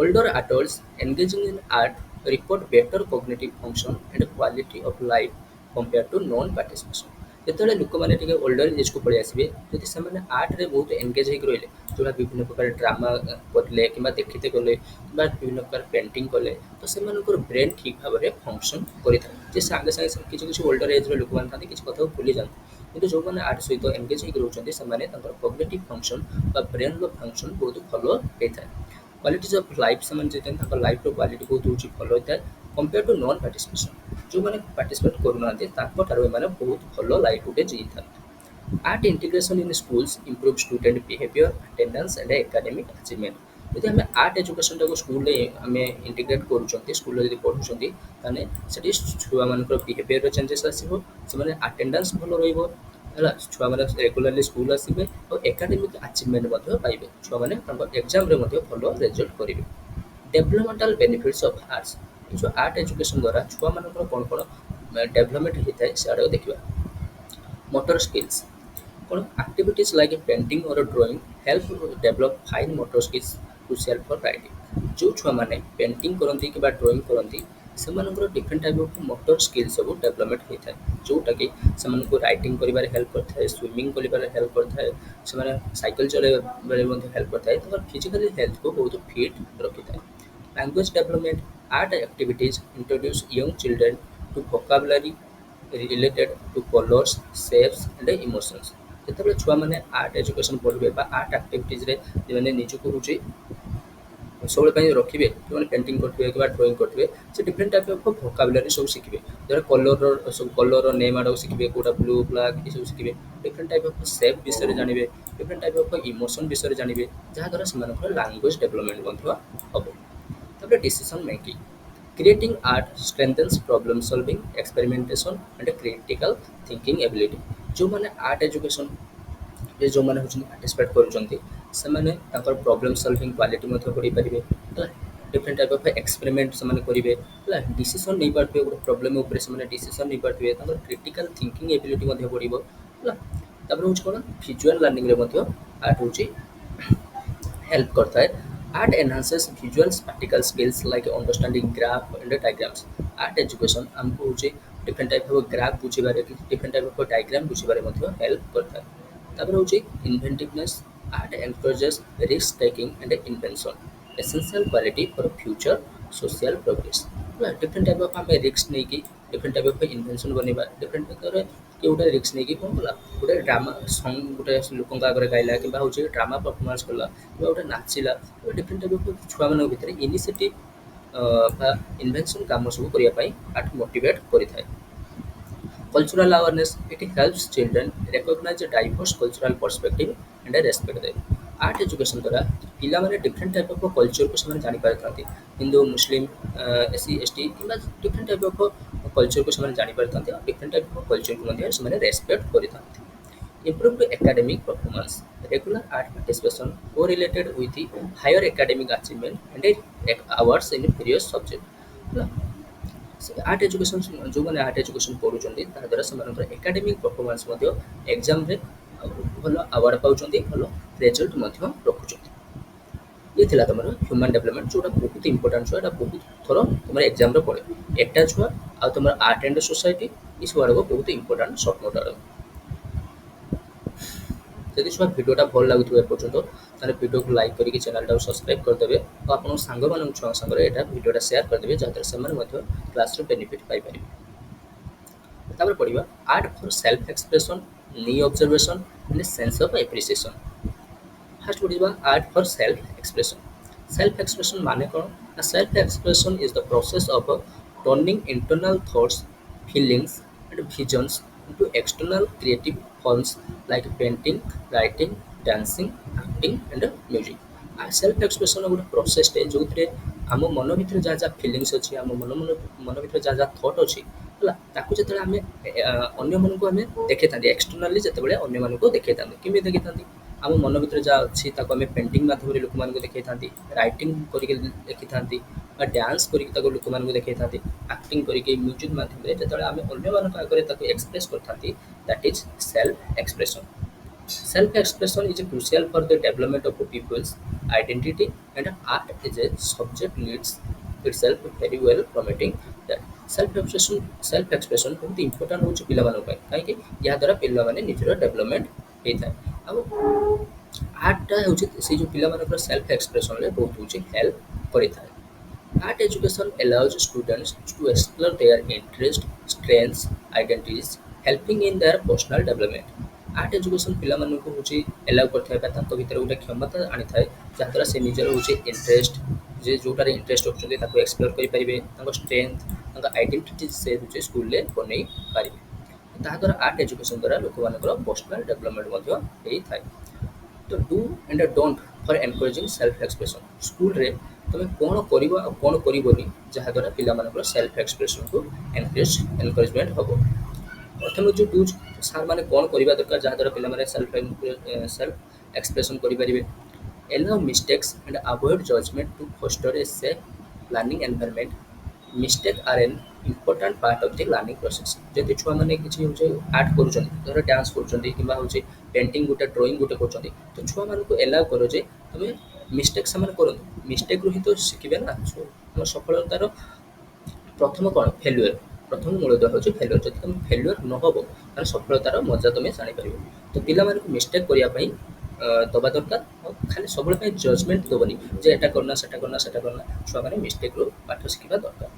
Older adults engaging in art report better cognitive function and quality of life compared to non-participation। ଯେତେବେଳେ ଲୋକମାନେ ଟିକେ ଓଲ୍ଡର ଏଜ୍କୁ ପଳେଇ ଆସିବେ, ଯଦି ସେମାନେ ଆର୍ଟରେ ବହୁତ ଏନ୍ଗେଜ୍ ହେଇକି ରହିଲେ, ଯେଉଁଟା ବିଭିନ୍ନ ପ୍ରକାର ଡ୍ରାମା କଲେ କିମ୍ବା ଦେଖିତେ ଗଲେ କିମ୍ବା ବିଭିନ୍ନ ପ୍ରକାର ପେଣ୍ଟିଂ କଲେ, ତ ସେମାନଙ୍କର ବ୍ରେନ୍ ଠିକ୍ ଭାବରେ ଫଙ୍କସନ୍ କରିଥାଏ। ଯେ ସାଙ୍ଗେ ସାଙ୍ଗେ କିଛି କିଛି ଓଲ୍ଡର ଏଜ୍ର ଲୋକମାନେ ଥାନ୍ତି କିଛି କଥାକୁ ଭୁଲିଯାଆନ୍ତି, କିନ୍ତୁ ଯେଉଁମାନେ ଆର୍ଟ ସହିତ ଏନ୍ଗେଜ୍ ହେଇକି ରହୁଛନ୍ତି ସେମାନେ ତାଙ୍କର କଗ୍ନେଟିଭ୍ ଫଙ୍କସନ୍ ବା ବ୍ରେନ୍ର ଫଙ୍କସନ୍ ବହୁତ ଭଲ ହେଇଥାଏ। କ୍ୱାଲିଟିଜ୍ ଅଫ୍ ଲାଇଫ୍ ସେମାନେ ଯେତେବେଳେ ତାଙ୍କ ଲାଇଫ୍ର କ୍ୱାଲିଟି ବହୁତ ହେଉଛି ଭଲ ହୋଇଥାଏ କମ୍ପେୟାର ଟୁ ନନ୍ ପାର୍ଟିସିପେସନ୍। ଯେଉଁମାନେ ପାର୍ଟିସିପେଟ୍ କରୁନାହାନ୍ତି ତାଙ୍କଠାରୁ ଏମାନେ ବହୁତ ଭଲ ଲାଇଫ୍ ଗୋଟେ ଜିଇଥାନ୍ତି। Art integration in schools improve student behaviour, attendance and academic achievement. ଯଦି ଆମେ ଆର୍ଟ ଏଜୁକେସନଟାକୁ ସ୍କୁଲରେ ଆମେ ଇଣ୍ଟିଗ୍ରେଟ୍ କରୁଛନ୍ତି, ସ୍କୁଲରେ ଯଦି ପଢ଼ୁଛନ୍ତି, ତାହେଲେ ସେଠି ଛୁଆମାନଙ୍କର ବିହେଭିୟର ଚେଞ୍ଜେସ୍ ଆସିବ, ସେମାନେ ଆଟେଣ୍ଡାନ୍ସ ଭଲ ରହିବ ହେଲା, ଛୁଆମାନେ ରେଗୁଲାରଲି ସ୍କୁଲ ଆସିବେ ଆଉ ଏକାଡେମିକ୍ ଆଚିଭମେଣ୍ଟ ମଧ୍ୟ ପାଇବେ, ଛୁଆମାନେ ତାଙ୍କ ଏକ୍ଜାମରେ ମଧ୍ୟ ଭଲ ରେଜଲ୍ଟ କରିବେ। Developmental benefits of arts. ଏ ଯେଉଁ ଆର୍ଟ ଏଜୁକେସନ୍ ଦ୍ୱାରା ଛୁଆମାନଙ୍କର କ'ଣ କ'ଣ ଡେଭଲପମେଣ୍ଟ ହେଇଥାଏ ସେଆଡ଼କୁ ଦେଖିବା। ମୋଟର ସ୍କିଲ୍ସ କ'ଣ, activities like painting or drawing help develop fine motor skills crucial for writing. ଯେଉଁ ଛୁଆମାନେ ପେଣ୍ଟିଂ କରନ୍ତି କିମ୍ବା ଡ୍ରଇଂ କରନ୍ତି ସେମାନଙ୍କର different type of motor skill ସବୁ ଡେଭଲପମେଣ୍ଟ ହେଇଥାଏ, ଯେଉଁଟାକି ସେମାନଙ୍କୁ ରାଇଟିଂ କରିବାରେ ହେଲ୍ପ କରିଥାଏ, ସୁଇମିଂ କରିବାରେ ହେଲ୍ପ କରିଥାଏ, ସେମାନେ ସାଇକେଲ ଚଳାଇବାରେ ମଧ୍ୟ ହେଲ୍ପ କରିଥାଏ, ତାଙ୍କର ଫିଜିକାଲି ହେଲ୍ଥକୁ ବହୁତ ଫିଟ୍ ରଖିଥାଏ। Language development, art activities introduce young children to vocabulary related to colours, shapes and emotions. ଯେତେବେଳେ ଛୁଆମାନେ ଆର୍ଟ ଏଜୁକେସନ୍ ପଢ଼ିବେ ବା ଆର୍ଟ ଆକ୍ଟିଭିଟିଜ୍ରେ ସେମାନେ ନିଜକୁ ହେଉଛି ସବୁବେଳେ ପାଇଁ ରଖିବେ, ଯେଉଁମାନେ ପେଣ୍ଟିଂ କରୁଥିବେ କିମ୍ବା ଡ୍ରଇଂ କରୁଥିବେ ସେ ଡିଫରେଣ୍ଟ ଟାଇପ୍ ଅଫ୍ ଭୋକାବୁଲାରି ସବୁ ଶିଖିବେ, ଯେଉଁଟା ସବୁ କଲର୍ର ନେମ୍ ଆଡ଼କୁ ଶିଖିବେ, କେଉଁଟା ବ୍ଲୁ ବ୍ଲାକ୍ ଏସବୁ ଶିଖିବେ, ଡିଫରେଣ୍ଟ ଟାଇପ୍ ଅଫ୍ ସେପ୍ ବିଷୟରେ ଜାଣିବେ, ଡିଫରେଣ୍ଟ ଟାଇପ୍ ଅଫ୍ ଇମୋସନ୍ ବିଷୟରେ ଜାଣିବେ, ଯାହାଦ୍ୱାରା ସେମାନଙ୍କର ଲାଙ୍ଗୁଏଜ୍ ଡେଭଲପମେଣ୍ଟ ମଧ୍ୟ ହେବ। ତାପରେ decision making, creating art strengthens problem solving, experimentation and critical thinking ability. ଯେଉଁମାନେ ଆର୍ଟ ଏଜୁକେସନ୍ରେ ଯେଉଁମାନେ ହେଉଛନ୍ତି ପାର୍ଟିସିପେଟ୍ କରୁଛନ୍ତି ସେମାନେ ତାଙ୍କର ପ୍ରୋବ୍ଲେମ୍ ସଲଭିଂ କ୍ୱାଲିଟି ମଧ୍ୟ ବଢ଼େଇ ପାରିବେ ହେଲା, ଡିଫରେଣ୍ଟ ଟାଇପ୍ ଅଫ୍ ଏକ୍ସପେରିମେଣ୍ଟ ସେମାନେ କରିବେ ହେଲା, ଡିସିସନ୍ ନେଇପାରୁଥିବେ, ଗୋଟେ ପ୍ରୋବ୍ଲେମ୍ ଉପରେ ସେମାନେ ଡିସିସନ୍ ନେଇପାରୁଥିବେ, ତାଙ୍କର କ୍ରିଟିକାଲ୍ ଥିଙ୍କିଂ ଏବିଲିଟି ମଧ୍ୟ ବଢ଼ିବ ହେଲା। ତାପରେ ହେଉଛି କ'ଣ, ଭିଜୁଆଲ୍ ଲର୍ଣ୍ଣିଂରେ ମଧ୍ୟ ଆର୍ଟ ହେଉଛି ହେଲ୍ପ କରିଥାଏ। Art enhances visual spatial skills like understanding graph and diagrams. Art education ଆମକୁ ହେଉଛି ଡିଫରେଣ୍ଟ ଟାଇପ୍ ଅଫ୍ ଗ୍ରାଫ୍ ବୁଝିବାରେ, ଡିଫରେଣ୍ଟ ଟାଇପ୍ ଅଫ୍ ଡାଇଗ୍ରାମ୍ ବୁଝିବାରେ ମଧ୍ୟ ହେଲ୍ପ କରିଥାଏ। ତାପରେ ହେଉଛି inventiveness, art encourages risk taking and invention, essential quality for future social progress ହେଲା। ଡିଫରେଣ୍ଟ ଟାଇପ୍ ଅଫ୍ ଆମେ ରିସ୍କ ନେଇକି ଡିଫରେଣ୍ଟ ଟାଇପ୍ ଅଫ୍ ଇନଭେନ୍ସନ୍ ବନେଇବା, ଡିଫରେଣ୍ଟ ପ୍ରକାର କିଏ ଗୋଟେ ରିସ୍କ ନେଇକି କ'ଣ କଲା, ଗୋଟେ ଡ୍ରାମା ସଙ୍ଗ୍ ଗୋଟେ ଲୋକଙ୍କ ଆଗରେ ଗାଇଲା କିମ୍ବା ହେଉଛି ଡ୍ରାମା ପରଫର୍ମାନ୍ସ କଲା କିମ୍ବା ଗୋଟେ ନାଚିଲା, ଡିଫରେଣ୍ଟ ଟାଇପ୍ ଅଫ୍ ଛୁଆମାନଙ୍କ ଭିତରେ ଇନିସିଏଟିଭ୍ ବା ଇନଭେନ୍ସନ୍ କାମ ସବୁ କରିବା ପାଇଁ ଆର୍ଟ ମୋଟିଭେଟ୍ କରିଥାଏ। Cultural awareness, it helps children recognize a diverse cultural perspective and respect them। Art education ଦ୍ୱାରା ପିଲାମାନେ ଡିଫରେଣ୍ଟ ଟାଇପ୍ ଅଫ୍ କଲଚର୍କୁ ସେମାନେ ଜାଣିପାରିଥାନ୍ତି, ହିନ୍ଦୁ ମୁସଲିମ୍ ଏସ୍ସି ଏସ୍ଟି କିମ୍ବା ଡିଫରେଣ୍ଟ ଟାଇପ୍ ଅଫ୍ କଲଚର୍କୁ ସେମାନେ ଜାଣିପାରିଥାନ୍ତି ଆଉ ଡିଫରେଣ୍ଟ ଟାଇପ୍ ଅଫ୍ କଲଚର୍କୁ ମଧ୍ୟ ସେମାନେ ରେସ୍ପେକ୍ଟ କରିଥାନ୍ତି। Improved academic performance, regular art participation correlated with the higher academic achievement and awards in various subject ହେଲା। ଆର୍ଟ ଏଜୁକେସନ୍ ଯେଉଁମାନେ ଆର୍ଟ ଏଜୁକେସନ୍ କରୁଛନ୍ତି ତାହାଦ୍ୱାରା ସେମାନଙ୍କର ଏକାଡେମିକ୍ ପରଫର୍ମାନ୍ସ ମଧ୍ୟ ଏକ୍ଜାମରେ ଭଲ ଆୱାର୍ଡ଼ ପାଉଛନ୍ତି, ଭଲ ରେଜଲ୍ଟ ମଧ୍ୟ ରଖୁଛନ୍ତି। ଇଏ ଥିଲା ତୁମର ହ୍ୟୁମାନ୍ ଡେଭଲପମେଣ୍ଟ, ଯେଉଁଟା ବହୁତ ଇମ୍ପୋର୍ଟାଣ୍ଟ ଛୁଆ, ଏଇଟା ବହୁତ ଥର ତୁମର ଏକ୍ଜାମରେ ପଡ଼େ। ଏଟା ଛୁଆ ଆଉ ତୁମର ଆର୍ଟ ଆଣ୍ଡ ସୋସାଇଟି ଏସବୁ ଆଡ଼କୁ ବହୁତ ଇମ୍ପୋର୍ଟାଣ୍ଟ ସର୍ଟ ନୋଟ୍ ଆଡ଼କୁ। ଯଦି ଛୁଆ ଭିଡ଼ିଓଟା ଭଲ ଲାଗୁଥିବ ଏପର୍ଯ୍ୟନ୍ତ ତାହେଲେ ଭିଡ଼ିଓକୁ ଲାଇକ୍ କରିକି ଚ୍ୟାନେଲଟାକୁ ସବସ୍କ୍ରାଇବ୍ କରିଦେବେ ଆଉ ଆପଣଙ୍କ ସାଙ୍ଗମାନଙ୍କ ଛୁଆଙ୍କ ସାଙ୍ଗରେ ଏଇଟା ଭିଡ଼ିଓଟା ସେୟାର କରିଦେବେ, ଯାହାଦ୍ୱାରା ସେମାନେ ମଧ୍ୟ କ୍ଲାସ୍ର ବେନିଫିଟ୍ ପାଇପାରିବେ। ତାପରେ ପଢ଼ିବା art for self expression, keen observation and sense of appreciation. First, what is the art for self-expression? Self-expression माने कौन? A self-expression is the process of turning internal thoughts, feelings, and visions into external creative forms like painting, writing, dancing, acting, and music. आ सेल्फ एक्सप्रेशन गोटे प्रोसेसटे जो आम मन भर जहाँ जहाँ फिलिंग्स अच्छी आम मन मन मन भर जहाँ जहाँ थट अच्छी है जो आम अन्य मानक आम देखी था एक्सटर्नाली जो अन्य मानक देखी था कि देखी था आम मन भर जहाँ अच्छी आम पेंटिंग मध्यम लोक मानक देखी था रईटिंग करके देखी था डांस करके लोक मानक देखी था आक्टिंग करके म्यूजिक मध्यम जो आम अन्य मान आगे एक्सप्रेस करते that is self expression. Self-expression is crucial for the development of people's identity, and art is a subject leads itself very well promoting that. Self-expression बहुत important होची पिलामान ପାଇଁ କାହିଁକି ଏହା ଦ୍ୱାରା ପିଲାମାନେ ନିଜର ଡେଭଲପମେଣ୍ଟ ହେଇଥାଏ ଆଉ ଆର୍ଟଟା ହେଉଛି ସେ ଯେଉଁ ପିଲାମାନଙ୍କର ସେଲ୍ଫ ଏକ୍ସପ୍ରେସନରେ ବହୁତ ହେଉଛି ହେଲ୍ପ କରିଥାଏ. Art education allows students to explore their interests, strengths, identities, helping in their personal development. Art education पिलाମାନଙ୍କୁ ହେଉଛି ଏଲାଉ କରିଥାଏ ବା ତାଙ୍କ ଭିତରେ ଗୋଟେ କ୍ଷମତା ଆଣିଥାଏ ଯାହାଦ୍ୱାରା ସେ ନିଜର ହେଉଛି ଇଣ୍ଟରେଷ୍ଟ ଯେ ଯେଉଁଟାରେ ଇଣ୍ଟରେଷ୍ଟ ରଖୁଛନ୍ତି ତାକୁ ଏକ୍ସପ୍ଲୋର କରିପାରିବେ ତାଙ୍କ ଷ୍ଟ୍ରେଂଥ ତାଙ୍କ ଆଇଡେଣ୍ଟିଟି ସେ ହେଉଛି ସ୍କୁଲରେ ବନେଇ ପାରିବେ ତାହାଦ୍ୱାରା ଆର୍ଟ ଏଜୁକେସନ୍ ଦ୍ୱାରା ଲୋକମାନଙ୍କର ପର୍ସନାଲ ଡେଭଲପମେଣ୍ଟ ମଧ୍ୟ ହେଇଥାଏ. ତ do and don't for encouraging self expression ସ୍କୁଲରେ ତୁମେ କ'ଣ କରିବ ଆଉ କ'ଣ କରିବନି ଯାହାଦ୍ୱାରା ପିଲାମାନଙ୍କର ସେଲ୍ଫ ଏକ୍ସପ୍ରେସନ୍କୁ ଏନକରେଜମେଣ୍ଟ ହେବ. प्रथम जो डूज सार मैंने कौन करवा दरकार जहाँद्वारा पे सेल्फ एक्सप्रेशन करेंगे. Allow mistakes and avoid judgment to foster a safe learning environment. Mistake are an important part of the learning process. जब छुआ मैंने किसी आर्ट कर डांस कर पेंटिंग गोटे ड्रॉइंग गोटे कर तो छुआ मान को एलाउ कर तुम्हें मिस्टेक से करूँ मिस्टेक रू ही तो शिखे ना आम सफलतार प्रथम कौन फेल्युअर प्रथम मूलदुआ हूँ फेल्युअर जब तुम फेल्युअर न हो तो सफलतार मजा तुम जापर. तो पिला मिस्टेक करने दबा दरकार खाली सब जजमेंट दबनी जे एटा करना सेटा करना सेटा करना छुआ मैंने मिस्टेक रू पाठ शिखा दरकार.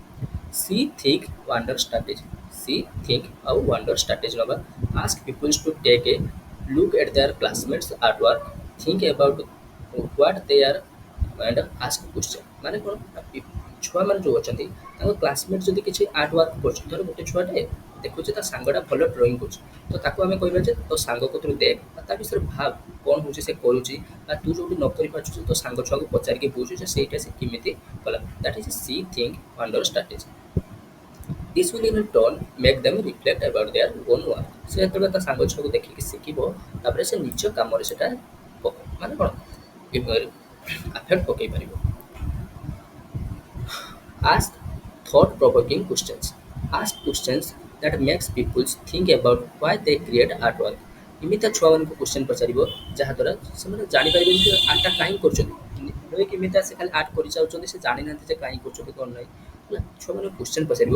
See think wonder strategy. See think आउ वंडर स्ट्राटेजी नवा. Ask peoples to take a look at their classmates artwork. Think about what they are and ask question. माने कौन छुआ मैंने जो अच्छा क्लासमेट जब किसी आर्ट वर्क कर गोटे छुआटे देखुचे सांगटा भल ड्रॉइंग कर तो आम कह तो सांग को तू देख विषय भाव कौन हो करुच्ची तू जो न कर पार्छ तो सांग छुआ को पचारिक बुझुचे से केमी कला that is see think wonder strategy. This will in turn make them reflect about their own work. से जो सांग छुआ को देखिए शिखर से निज कम माने कौन affect पकई par. Ask thought-provoking questions. Ask questions that makes people think about why they create artwork. इमिता छुआ मान को क्वेश्चन पचार जहाँद्वारा से जापर कि आर्टा कहीं कर किमिता से खाली आर्ट कर जानी ना कहीं कर कौन ना छुआ मान क्वेश्चन पचार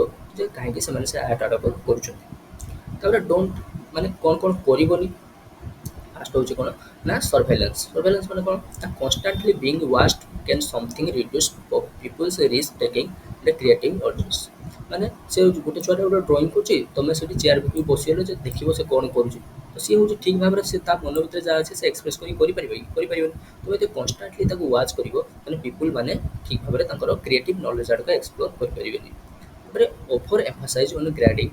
कहीं से आर्ट आर्ट कर. डोंट माने कौन कौन करनी फास्ट हूँ कौन ना सर्वेलेंस. सर्वेलेंस मैंने कौन ना constantly being watched can something reduce people's risk taking and creating audience. माने से गोटे छुआ गोटे ड्रॉइंग कर तुम से चेयर पकड़ बसगल देख से कौन कर तो सी हूँ ठीक भाव से मन भर जहाँ अच्छे से एक्सप्रेस कर तुम ये कन्स्टांटली वाच कर पीपल मैंने ठीक भाव में क्रिएटिव नॉलेज आड़ एक्सप्लोर करें. Over emphasize on grading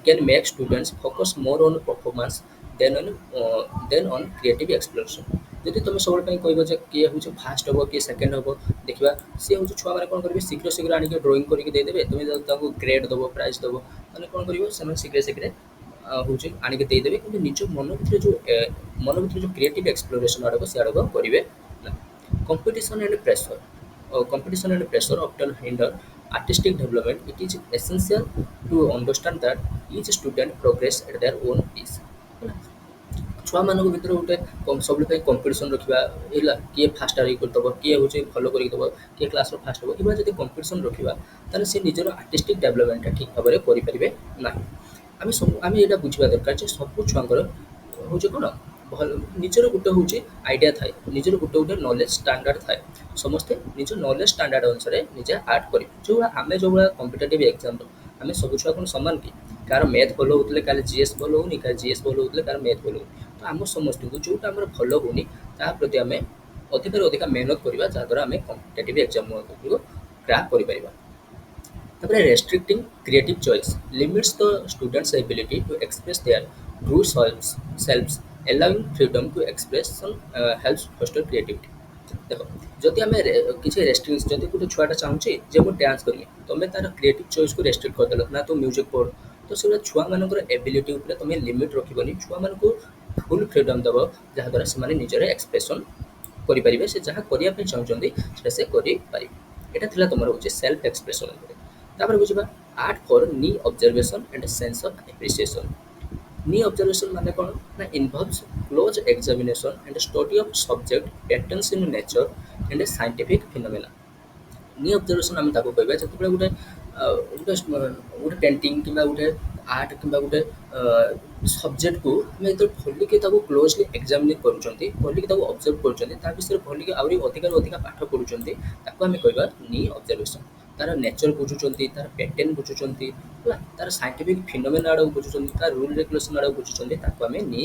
can make students focus more on performance than on creative exploration. जब तुम सब कह किए हूँ फास्ट हम किए सेकेंड हम देखा सी हूँ छुआ मैंने कौन करेंगे शीघ्र शीघ्र आनिक ड्रॉइंग करके देदेवे तुम ग्रेड दब प्राइज दब मैंने कौन कर शीघ्र शीघ्र हूँ आनिक देदेवे कि निज मन भर जो क्रिएटिव एक्सप्लोरेशन आड़क से आड़क करेंगे ना. Competition and pressure. Competition and pressure often hinder artistic development. It is essential to understand that each student progress at their own pace. छुआ मान भर गोटे सब कंपिटिशन रखा किए फास्ट आर्ट करदब किए हूँ भल करदब किए क्लास फास्ट हम यहाँ जब कंपिटिशन रखा तो सी निजर आर्टिस्टिक डेभलपमेंटा ठीक भाव में करेंगे ना. आम सब आम यहाँ बुझा दरकार सब छुआर हूँ कौन भल निजर गोटे हूँ आइडिया थाए निजर गोटे गोटे नॉलेज स्टैंडर्ड थाए समस्ते निज नॉलेज स्टैंडर्ड अनुसार निजे आर्ट कर जो आम जो कॉम्पिटिटिव एग्जाम आम सब छुआ कौन सामान कि कार मैथ भल होते कार जीएस भल होनी कार जीएस भल होते कार मैथ भल हो तो ଆମ ସମସ୍ତଙ୍କୁ ଯେଉଁଟା ଆମର ଭଲ ହେଉନି ତାହା ପ୍ରତି ଆମେ ଅଧିକରୁ ଅଧିକ ମେହନତ କରିବା ଯାହାଦ୍ୱାରା ଆମେ କମ୍ପିଟେଟିଭ୍ ଏକ୍ଜାମ୍ ଗୁଡ଼ିକୁ କ୍ରାକ୍ କରିପାରିବା। ତାପରେ restricting creative choice limits the students ability to express their true selves allowing freedom to expression helps foster creativity। ଦେଖ ଯଦି ଆମେ କିଛି ରେଷ୍ଟ୍ରିକ୍ଟ ଯଦି ଗୋଟେ ଛୁଆଟା ଚାହୁଁଛି ଯେ ମୁଁ ଡ୍ୟାନ୍ସ କରିବି ତୁମେ ତାର କ୍ରିଏଟିଭ୍ ଚଏସ୍କୁ ରେଷ୍ଟ୍ରିକ୍ଟ କରିଦେଲ ନା ତୁ ମ୍ୟୁଜିକ୍ ପଢ଼ ତ ସେଗୁଡ଼ା ଛୁଆମାନଙ୍କର ଏବିଲିଟି ଉପରେ ତୁମେ ଲିମିଟ୍ ରଖିବନି ଛୁଆମାନଙ୍କୁ ଫୁଲ୍ ଫ୍ରିଡମ୍ ଦେବ ଯାହାଦ୍ୱାରା ସେମାନେ ନିଜର ଏକ୍ସପ୍ରେସନ୍ କରିପାରିବେ ସେ ଯାହା କରିବା ପାଇଁ ଚାହୁଁଛନ୍ତି ସେଟା ସେ କରିପାରିବେ। ଏଇଟା ଥିଲା ତୁମର ହେଉଛି ସେଲ୍ଫ ଏକ୍ସପ୍ରେସନ୍ ଉପରେ। ତାପରେ ବୁଝିବା art for keen observation and sense of appreciation. Keen observation ମାନେ କ'ଣ ନା involves close examination and study of subject patterns in nature and scientific phenomena. Keen observation ଆମେ ତାକୁ କହିବା ଯେତେବେଳେ ଗୋଟେ ପେଣ୍ଟିଂ କିମ୍ବା ଗୋଟେ ଆର୍ଟ କିମ୍ବା ଗୋଟେ ସବଜେକ୍ଟକୁ ଆମେ ଯେତେବେଳେ ଭଲିକି ତାକୁ କ୍ଲୋଜଲି ଏକ୍ସାମିନ୍ କରୁଛନ୍ତି ଭଲିକି ତାକୁ ଅବଜର୍ଭ କରୁଛନ୍ତି ତା ବିଷୟରେ ଭଲିକି ଆହୁରି ଅଧିକାରୁ ଅଧିକ ପାଠ ପଢ଼ୁଛନ୍ତି ତାକୁ ଆମେ କହିବା ନି ଅବଜର୍ଭେସନ୍। ତାର ନେଚର ବୁଝୁଛନ୍ତି ତାର ପ୍ୟାଟର୍ନ ବୁଝୁଛନ୍ତି ହେଲା ତାର ସାଇଣ୍ଟିଫିକ୍ ଫିନୋମେନା ଆଡ଼କୁ ବୁଝୁଛନ୍ତି ତାର ରୁଲ୍ ରେଗୁଲେସନ୍ ଆଡ଼କୁ ବୁଝୁଛନ୍ତି ତାକୁ ଆମେ ନି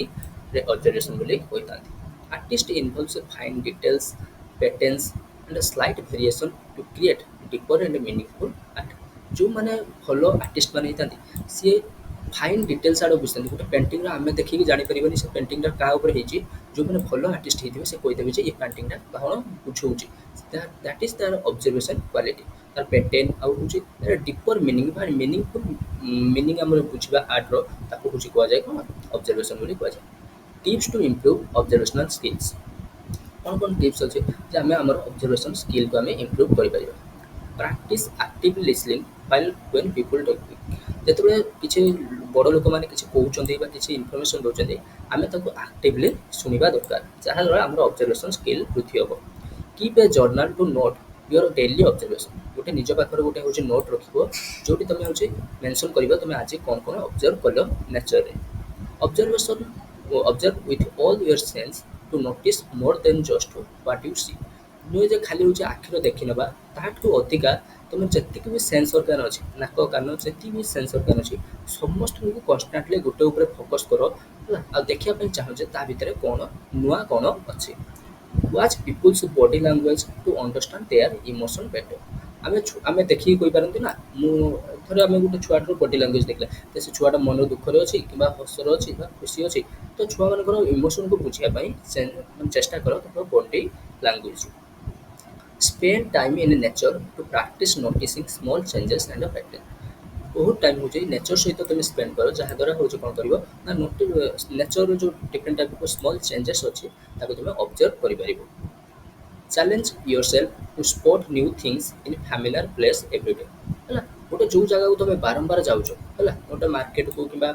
ଅବଜର୍ଭେସନ୍ ବୋଲି କହିଥାନ୍ତି। Artist involves fine details patterns and slight variation to create deeper and meaningful art. ଯେଉଁମାନେ ଭଲ ଆର୍ଟିଷ୍ଟ ମାନେ ହେଇଥାନ୍ତି ସିଏ ଫାଇନ୍ ଡିଟେଲ୍ସ ଆଡ଼କୁ ବୁଝିଥାନ୍ତି ଗୋଟେ ପେଣ୍ଟିଂର ଆମେ ଦେଖିକି ଜାଣିପାରିବନି ସେ ପେଣ୍ଟିଂଟା କାହା ଉପରେ ହେଇଛି ଯେଉଁମାନେ ଭଲ ଆର୍ଟିଷ୍ଟ ହେଇଥିବେ ସେ କହିଦେବେ ଯେ ଏ ପେଣ୍ଟିଂଟା କ'ଣ ବୁଝଉଛି ଦ୍ୟାଟ୍ ଇଜ୍ ତାର ଅବଜର୍ଭେସନ୍ କ୍ୱାଲିଟି ତାର ପ୍ୟାଟର୍ନ ଆଉ ହେଉଛି ତାର ଡିପର୍ ମିନିଂ ବା ମିନିଂଫୁଲ୍ ମିନିଂ ଆମର ବୁଝିବା ଆର୍ଟର ତାକୁ ହେଉଛି କୁହାଯାଏ କ'ଣ ଅବଜର୍ଭେସନ୍ ବୋଲି କୁହାଯାଏ। ଟିପ୍ସ ଟୁ ଇମ୍ପ୍ରୁଭ୍ ଅବଜର୍ଭେସନାଲ୍ ସ୍କିଲ୍ସ କ'ଣ କ'ଣ ଟିପ୍ସ ଅଛି ଯେ ଆମେ ଆମର ଅବଜର୍ଭେସନ୍ ସ୍କିଲ୍କୁ ଆମେ ଇମ୍ପ୍ରୁଭ୍ କରିପାରିବା। Practice active listening while when people talking ଯେତେବେଳେ କିଛି ବଡ଼ ଲୋକମାନେ କିଛି କହୁଛନ୍ତି ବା କିଛି ଇନଫର୍ମେସନ୍ ଦେଉଛନ୍ତି ଆମେ ତାକୁ ଆକ୍ଟିଭଲି ଶୁଣିବା ଦରକାର ଯାହାଦ୍ୱାରା ଆମର ଅବଜର୍ଭେସନ୍ ସ୍କିଲ୍ ବୃଦ୍ଧି ହେବ। Keep a journal to note your daily observation ଗୋଟେ ନିଜ ପାଖରେ ଗୋଟେ ହେଉଛି ନୋଟ୍ ରଖିବ ଯେଉଁଠି ତୁମେ ହେଉଛି ମେନସନ୍ କରିବ ତୁମେ ଆଜି କ'ଣ କ'ଣ ଅବଜର୍ଭ କଲ ନେଚରରେ। Observation observe with all your sense to notice more than just what you see ନୁହେଁ ଯେ ଖାଲି ହେଉଛି ଆଖିର ଦେଖିନେବା ତାଠୁ ଅଧିକା ତୁମେ ଯେତିକି ବି ସେନ୍ସ ଅର୍ଗାନ ଅଛି ନାକ କାନ ଯେତିକି ବି ସେନ୍ସ ଅର୍ଗାନ ଅଛି ସମସ୍ତଙ୍କୁ କନଷ୍ଟାଣ୍ଟଲି ଗୋଟେ ଉପରେ ଫୋକସ୍ କର ହେଲା ଆଉ ଦେଖିବା ପାଇଁ ଚାହୁଁ ଯେ ତା ଭିତରେ କ'ଣ ନୂଆ କ'ଣ ଅଛି। Watch peoples body language to understand their emotion better. ଆମେ ଦେଖିକି କହିପାରନ୍ତି ନା ମୁଁ ଥରେ ଆମେ ଗୋଟେ ଛୁଆଟାର ବଡି ଲାଙ୍ଗୁଏଜ୍ ଦେଖିଲେ ତ ସେ ଛୁଆଟା ମନ ଦୁଃଖରେ ଅଛି କିମ୍ବା ହସରେ ଅଛି ବା ଖୁସି ଅଛି ତ ଛୁଆମାନଙ୍କର ଇମୋସନ୍କୁ ବୁଝିବା ପାଇଁ ଚେଷ୍ଟା କର ତାଙ୍କର body language. Spend time in nature to practice noticing small changes and pattern. ବହୁତ ଟାଇମ୍ ହେଉଛି ନେଚର ସହିତ ତୁମେ ସ୍ପେଣ୍ଡ କର ଯାହାଦ୍ୱାରା ହେଉଛି କ'ଣ କରିବ ନା ନେଚରର ଯେଉଁ different type of small changes ଅଛି ତାକୁ ତୁମେ ଅବଜର୍ଭ କରିପାରିବ। Challenge yourself to spot new things in familiar place everyday ହେଲା ଗୋଟେ ଯେଉଁ ଜାଗାକୁ ତୁମେ ବାରମ୍ବାର ଯାଉଛ ହେଲା ଗୋଟେ ମାର୍କେଟକୁ କିମ୍ବା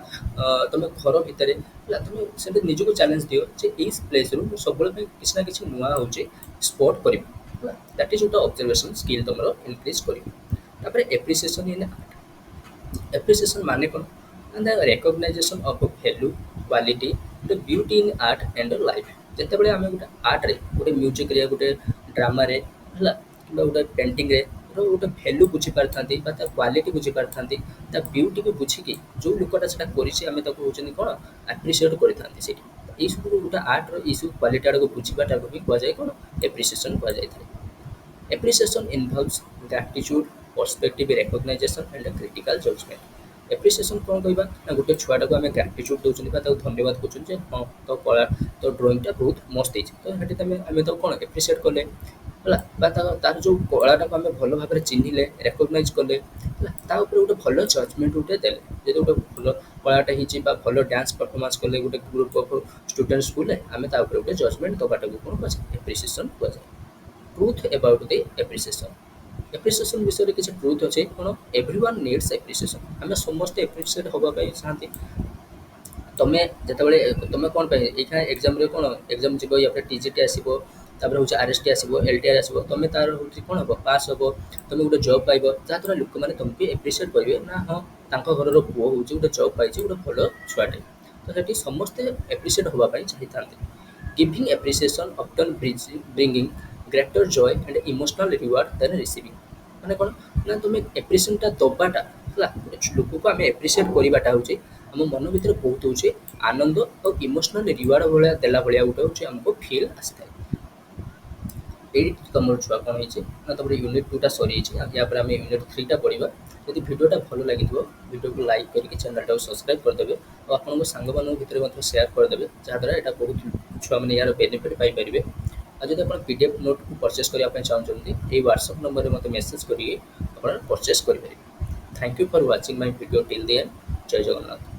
ତୁମେ ଘର ଭିତରେ ହେଲା ତୁମେ ସେମିତି ନିଜକୁ ଚ୍ୟାଲେଞ୍ଜ ଦିଅ ଯେ ଏଇ ପ୍ଲେସ୍ରୁ ମୁଁ ସବୁବେଳେ ପାଇଁ କିଛି ନା କିଛି ନୂଆ ହେଉଛି ସ୍ପଟ୍ କରିବି ହେଲା ଦ୍ୟାଟ୍ ଇଜ୍ ଗୋଟେ ଅବଜର୍ଭେସନ୍ ସ୍କିଲ୍ ତୁମର ଇନକ୍ରିଜ୍ କରିବ। ତାପରେ ଏପ୍ରିସିଏସନ୍ ଇନ୍ ଆର୍ଟ ଏପ୍ରିସିଏସନ୍ ମାନେ କ'ଣ ନା recognisation of value quality the beauty in art and life. ଯେତେବେଳେ ଆମେ ଗୋଟେ ଆର୍ଟରେ ଗୋଟେ ମ୍ୟୁଜିକ୍ରେ ଗୋଟେ ଡ୍ରାମାରେ ହେଲା କିମ୍ବା ଗୋଟେ ପେଣ୍ଟିଂରେ ଗୋଟେ ଭ୍ୟାଲ୍ୟୁ ବୁଝିପାରିଥାନ୍ତି ବା ତା କ୍ୱାଲିଟି ବୁଝିପାରିଥାନ୍ତି ତା ବ୍ୟୁଟିକୁ ବୁଝିକି ଯେଉଁ ଲୋକଟା ସେଟା କରିଛି ଆମେ ତାକୁ ହେଉଛନ୍ତି କ'ଣ ଆପ୍ରିସିଏଟ୍ କରିଥାନ୍ତି ସେଇଠି ଏଇସବୁ ଗୋଟେ ଆର୍ଟର ଏଇସବୁ କ୍ୱାଲିଟି ଆଡ଼କୁ ବୁଝିବାଟାକୁ ବି କୁହାଯାଏ କ'ଣ ଏପ୍ରିସିଏସନ୍ କୁହାଯାଇଥାଏ। ଏପ୍ରିସିଏସନ୍ ଇନଭଲ୍ଭସ୍ ଗ୍ରାଟିଚ୍ୟୁଡ୍ perspective recognisation and critical judgement. ଏପ୍ରିସିଏସନ୍ କ'ଣ କହିବା ନା ଗୋଟେ ଛୁଆଟାକୁ ଆମେ ଗ୍ରାଟିଚ୍ୟୁଡ୍ ଦେଉଛନ୍ତି ବା ତାକୁ ଧନ୍ୟବାଦ କରୁଛନ୍ତି ଯେ ହଁ ତୋ କଳା ତୋ ଡ୍ରଇଂଟା ବହୁତ ମସ୍ତ ହେଇଛି ତ ସେଠି ଆମେ ତାକୁ କ'ଣ ଏପ୍ରିସିଏଟ୍ କଲେ ହେଲା ବା ତାର ଯେଉଁ କଳାଟାକୁ ଆମେ ଭଲ ଭାବରେ ଚିହ୍ନିଲେ ରେକଗ୍ନାଇଜ୍ କଲେ ହେଲା ତା ଉପରେ ଗୋଟେ ଭଲ ଜଜମେଣ୍ଟ ଗୋଟେ ଦେଲେ ଯଦି ଗୋଟେ ଭଲ କଳାଟା ହେଇଛି ବା ଭଲ ଡ୍ୟାନ୍ସ ପରଫର୍ମାନ୍ସ କଲେ ଗୋଟେ ଗ୍ରୁପ୍ ଅଫ୍ ଷ୍ଟୁଡେଣ୍ଟ ସ୍କୁଲରେ ଆମେ ତା ଉପରେ ଗୋଟେ ଜଜମେଣ୍ଟ ଦେବାଟାକୁ କ'ଣ କୁହାଯାଏ ଏପ୍ରିସିଏସନ୍ କୁହାଯାଏ। ଟ୍ରୁଥ୍ ଏବାଉଟ୍ ଦି ଏପ୍ରିସିଏସନ୍ ଏପ୍ରିସିଏସନ୍ ବିଷୟରେ କିଛି ଟ୍ରୁଥ୍ ଅଛି କ'ଣ ଏଭ୍ରିୱାନ୍ ନିଡ୍ସ ଏପ୍ରିସିଏସନ୍ ଆମେ ସମସ୍ତେ ଏପ୍ରିସିଏଟ୍ ହେବା ପାଇଁ ଚାହାନ୍ତି। ତୁମେ ଯେତେବେଳେ ତୁମେ କ'ଣ ପାଇଁ ଏଇখানে ଏକ୍ଜାମ୍ରେ କ'ଣ ଏକ୍ଜାମ୍ ଯିବ ୟା ଟିଜିଟି ଆସିବ ତାପରେ ହେଉଛି ଆର୍ଏସ୍ଟି ଆସିବ ଏଲ୍ଟିଆର୍ ଆସିବ ତୁମେ ତାର ହେଉଛି କ'ଣ ହେବ ପାସ୍ ହେବ ତୁମେ ଗୋଟେ ଜବ୍ ପାଇବ ଯାହାଦ୍ୱାରା ଲୋକମାନେ ତୁମକୁ ଏପ୍ରିସିଏଟ୍ କରିବେ ନା ହଁ ତାଙ୍କ ଘରର ପୁଅ ହେଉଛି ଗୋଟେ ଜବ୍ ପାଇଛି ଗୋଟେ ଭଲ ଛୁଆଟେ ତ ସେଠି ସମସ୍ତେ ଏପ୍ରିସିଏଟ୍ ହେବା ପାଇଁ ଚାହିଁଥାନ୍ତି। Giving appreciation often bringing greater joy and emotional reward than receiving ମାନେ କ'ଣ ନା ତୁମେ ଏପ୍ରିସିଏସନ୍ଟା ଦେବାଟା ହେଲା ଗୋଟେ ଲୋକକୁ ଆମେ ଏପ୍ରିସିଏଟ୍ କରିବାଟା ହେଉଛି ଆମ ମନ ଭିତରେ ବହୁତ ହେଉଛି ଆନନ୍ଦ ଆଉ ଇମୋସନାଲ ରିୱାର୍ଡ ଭଳିଆ ଦେଲା ଭଳିଆ ଗୋଟେ ହେଉଛି ଆମକୁ ଫିଲ୍ ଆସିଥାଏ। ଏଇଠି ତମର ଛୁଆ କ'ଣ ହେଇଛି ନା ତମର ୟୁନିଟ୍ 2ଟା ସରିଯାଇଛି। ୟା ପରେ ଆମେ ୟୁନିଟ୍ 3ଟା ପଢ଼ିବା। ଯଦି ଭିଡ଼ିଓଟା ଭଲ ଲାଗିଥିବ ଭିଡ଼ିଓକୁ ଲାଇକ୍ କରିକି ଚ୍ୟାନେଲଟାକୁ ସବସ୍କ୍ରାଇବ୍ କରିଦେବେ ଆଉ ଆପଣଙ୍କ ସାଙ୍ଗମାନଙ୍କ ଭିତରେ ମଧ୍ୟ ସେୟାର କରିଦେବେ, ଯାହାଦ୍ୱାରା ଏଇଟା ବହୁତ ଛୁଆମାନେ ଏହାର ବେନିଫିଟ୍ ପାଇପାରିବେ। ଆଉ ଯଦି ଆପଣ PDF ନୋଟ୍କୁ ପରଚେସ୍ କରିବା ପାଇଁ ଚାହୁଁଛନ୍ତି ଏଇ ହ୍ୱାଟ୍ସଆପ୍ ନମ୍ବରରେ ମୋତେ ମେସେଜ୍ କରିକି ଆପଣ ପରଚେସ୍ କରିପାରିବେ। Thank you for watching my video till the end. ଜୟ ଜଗନ୍ନାଥ।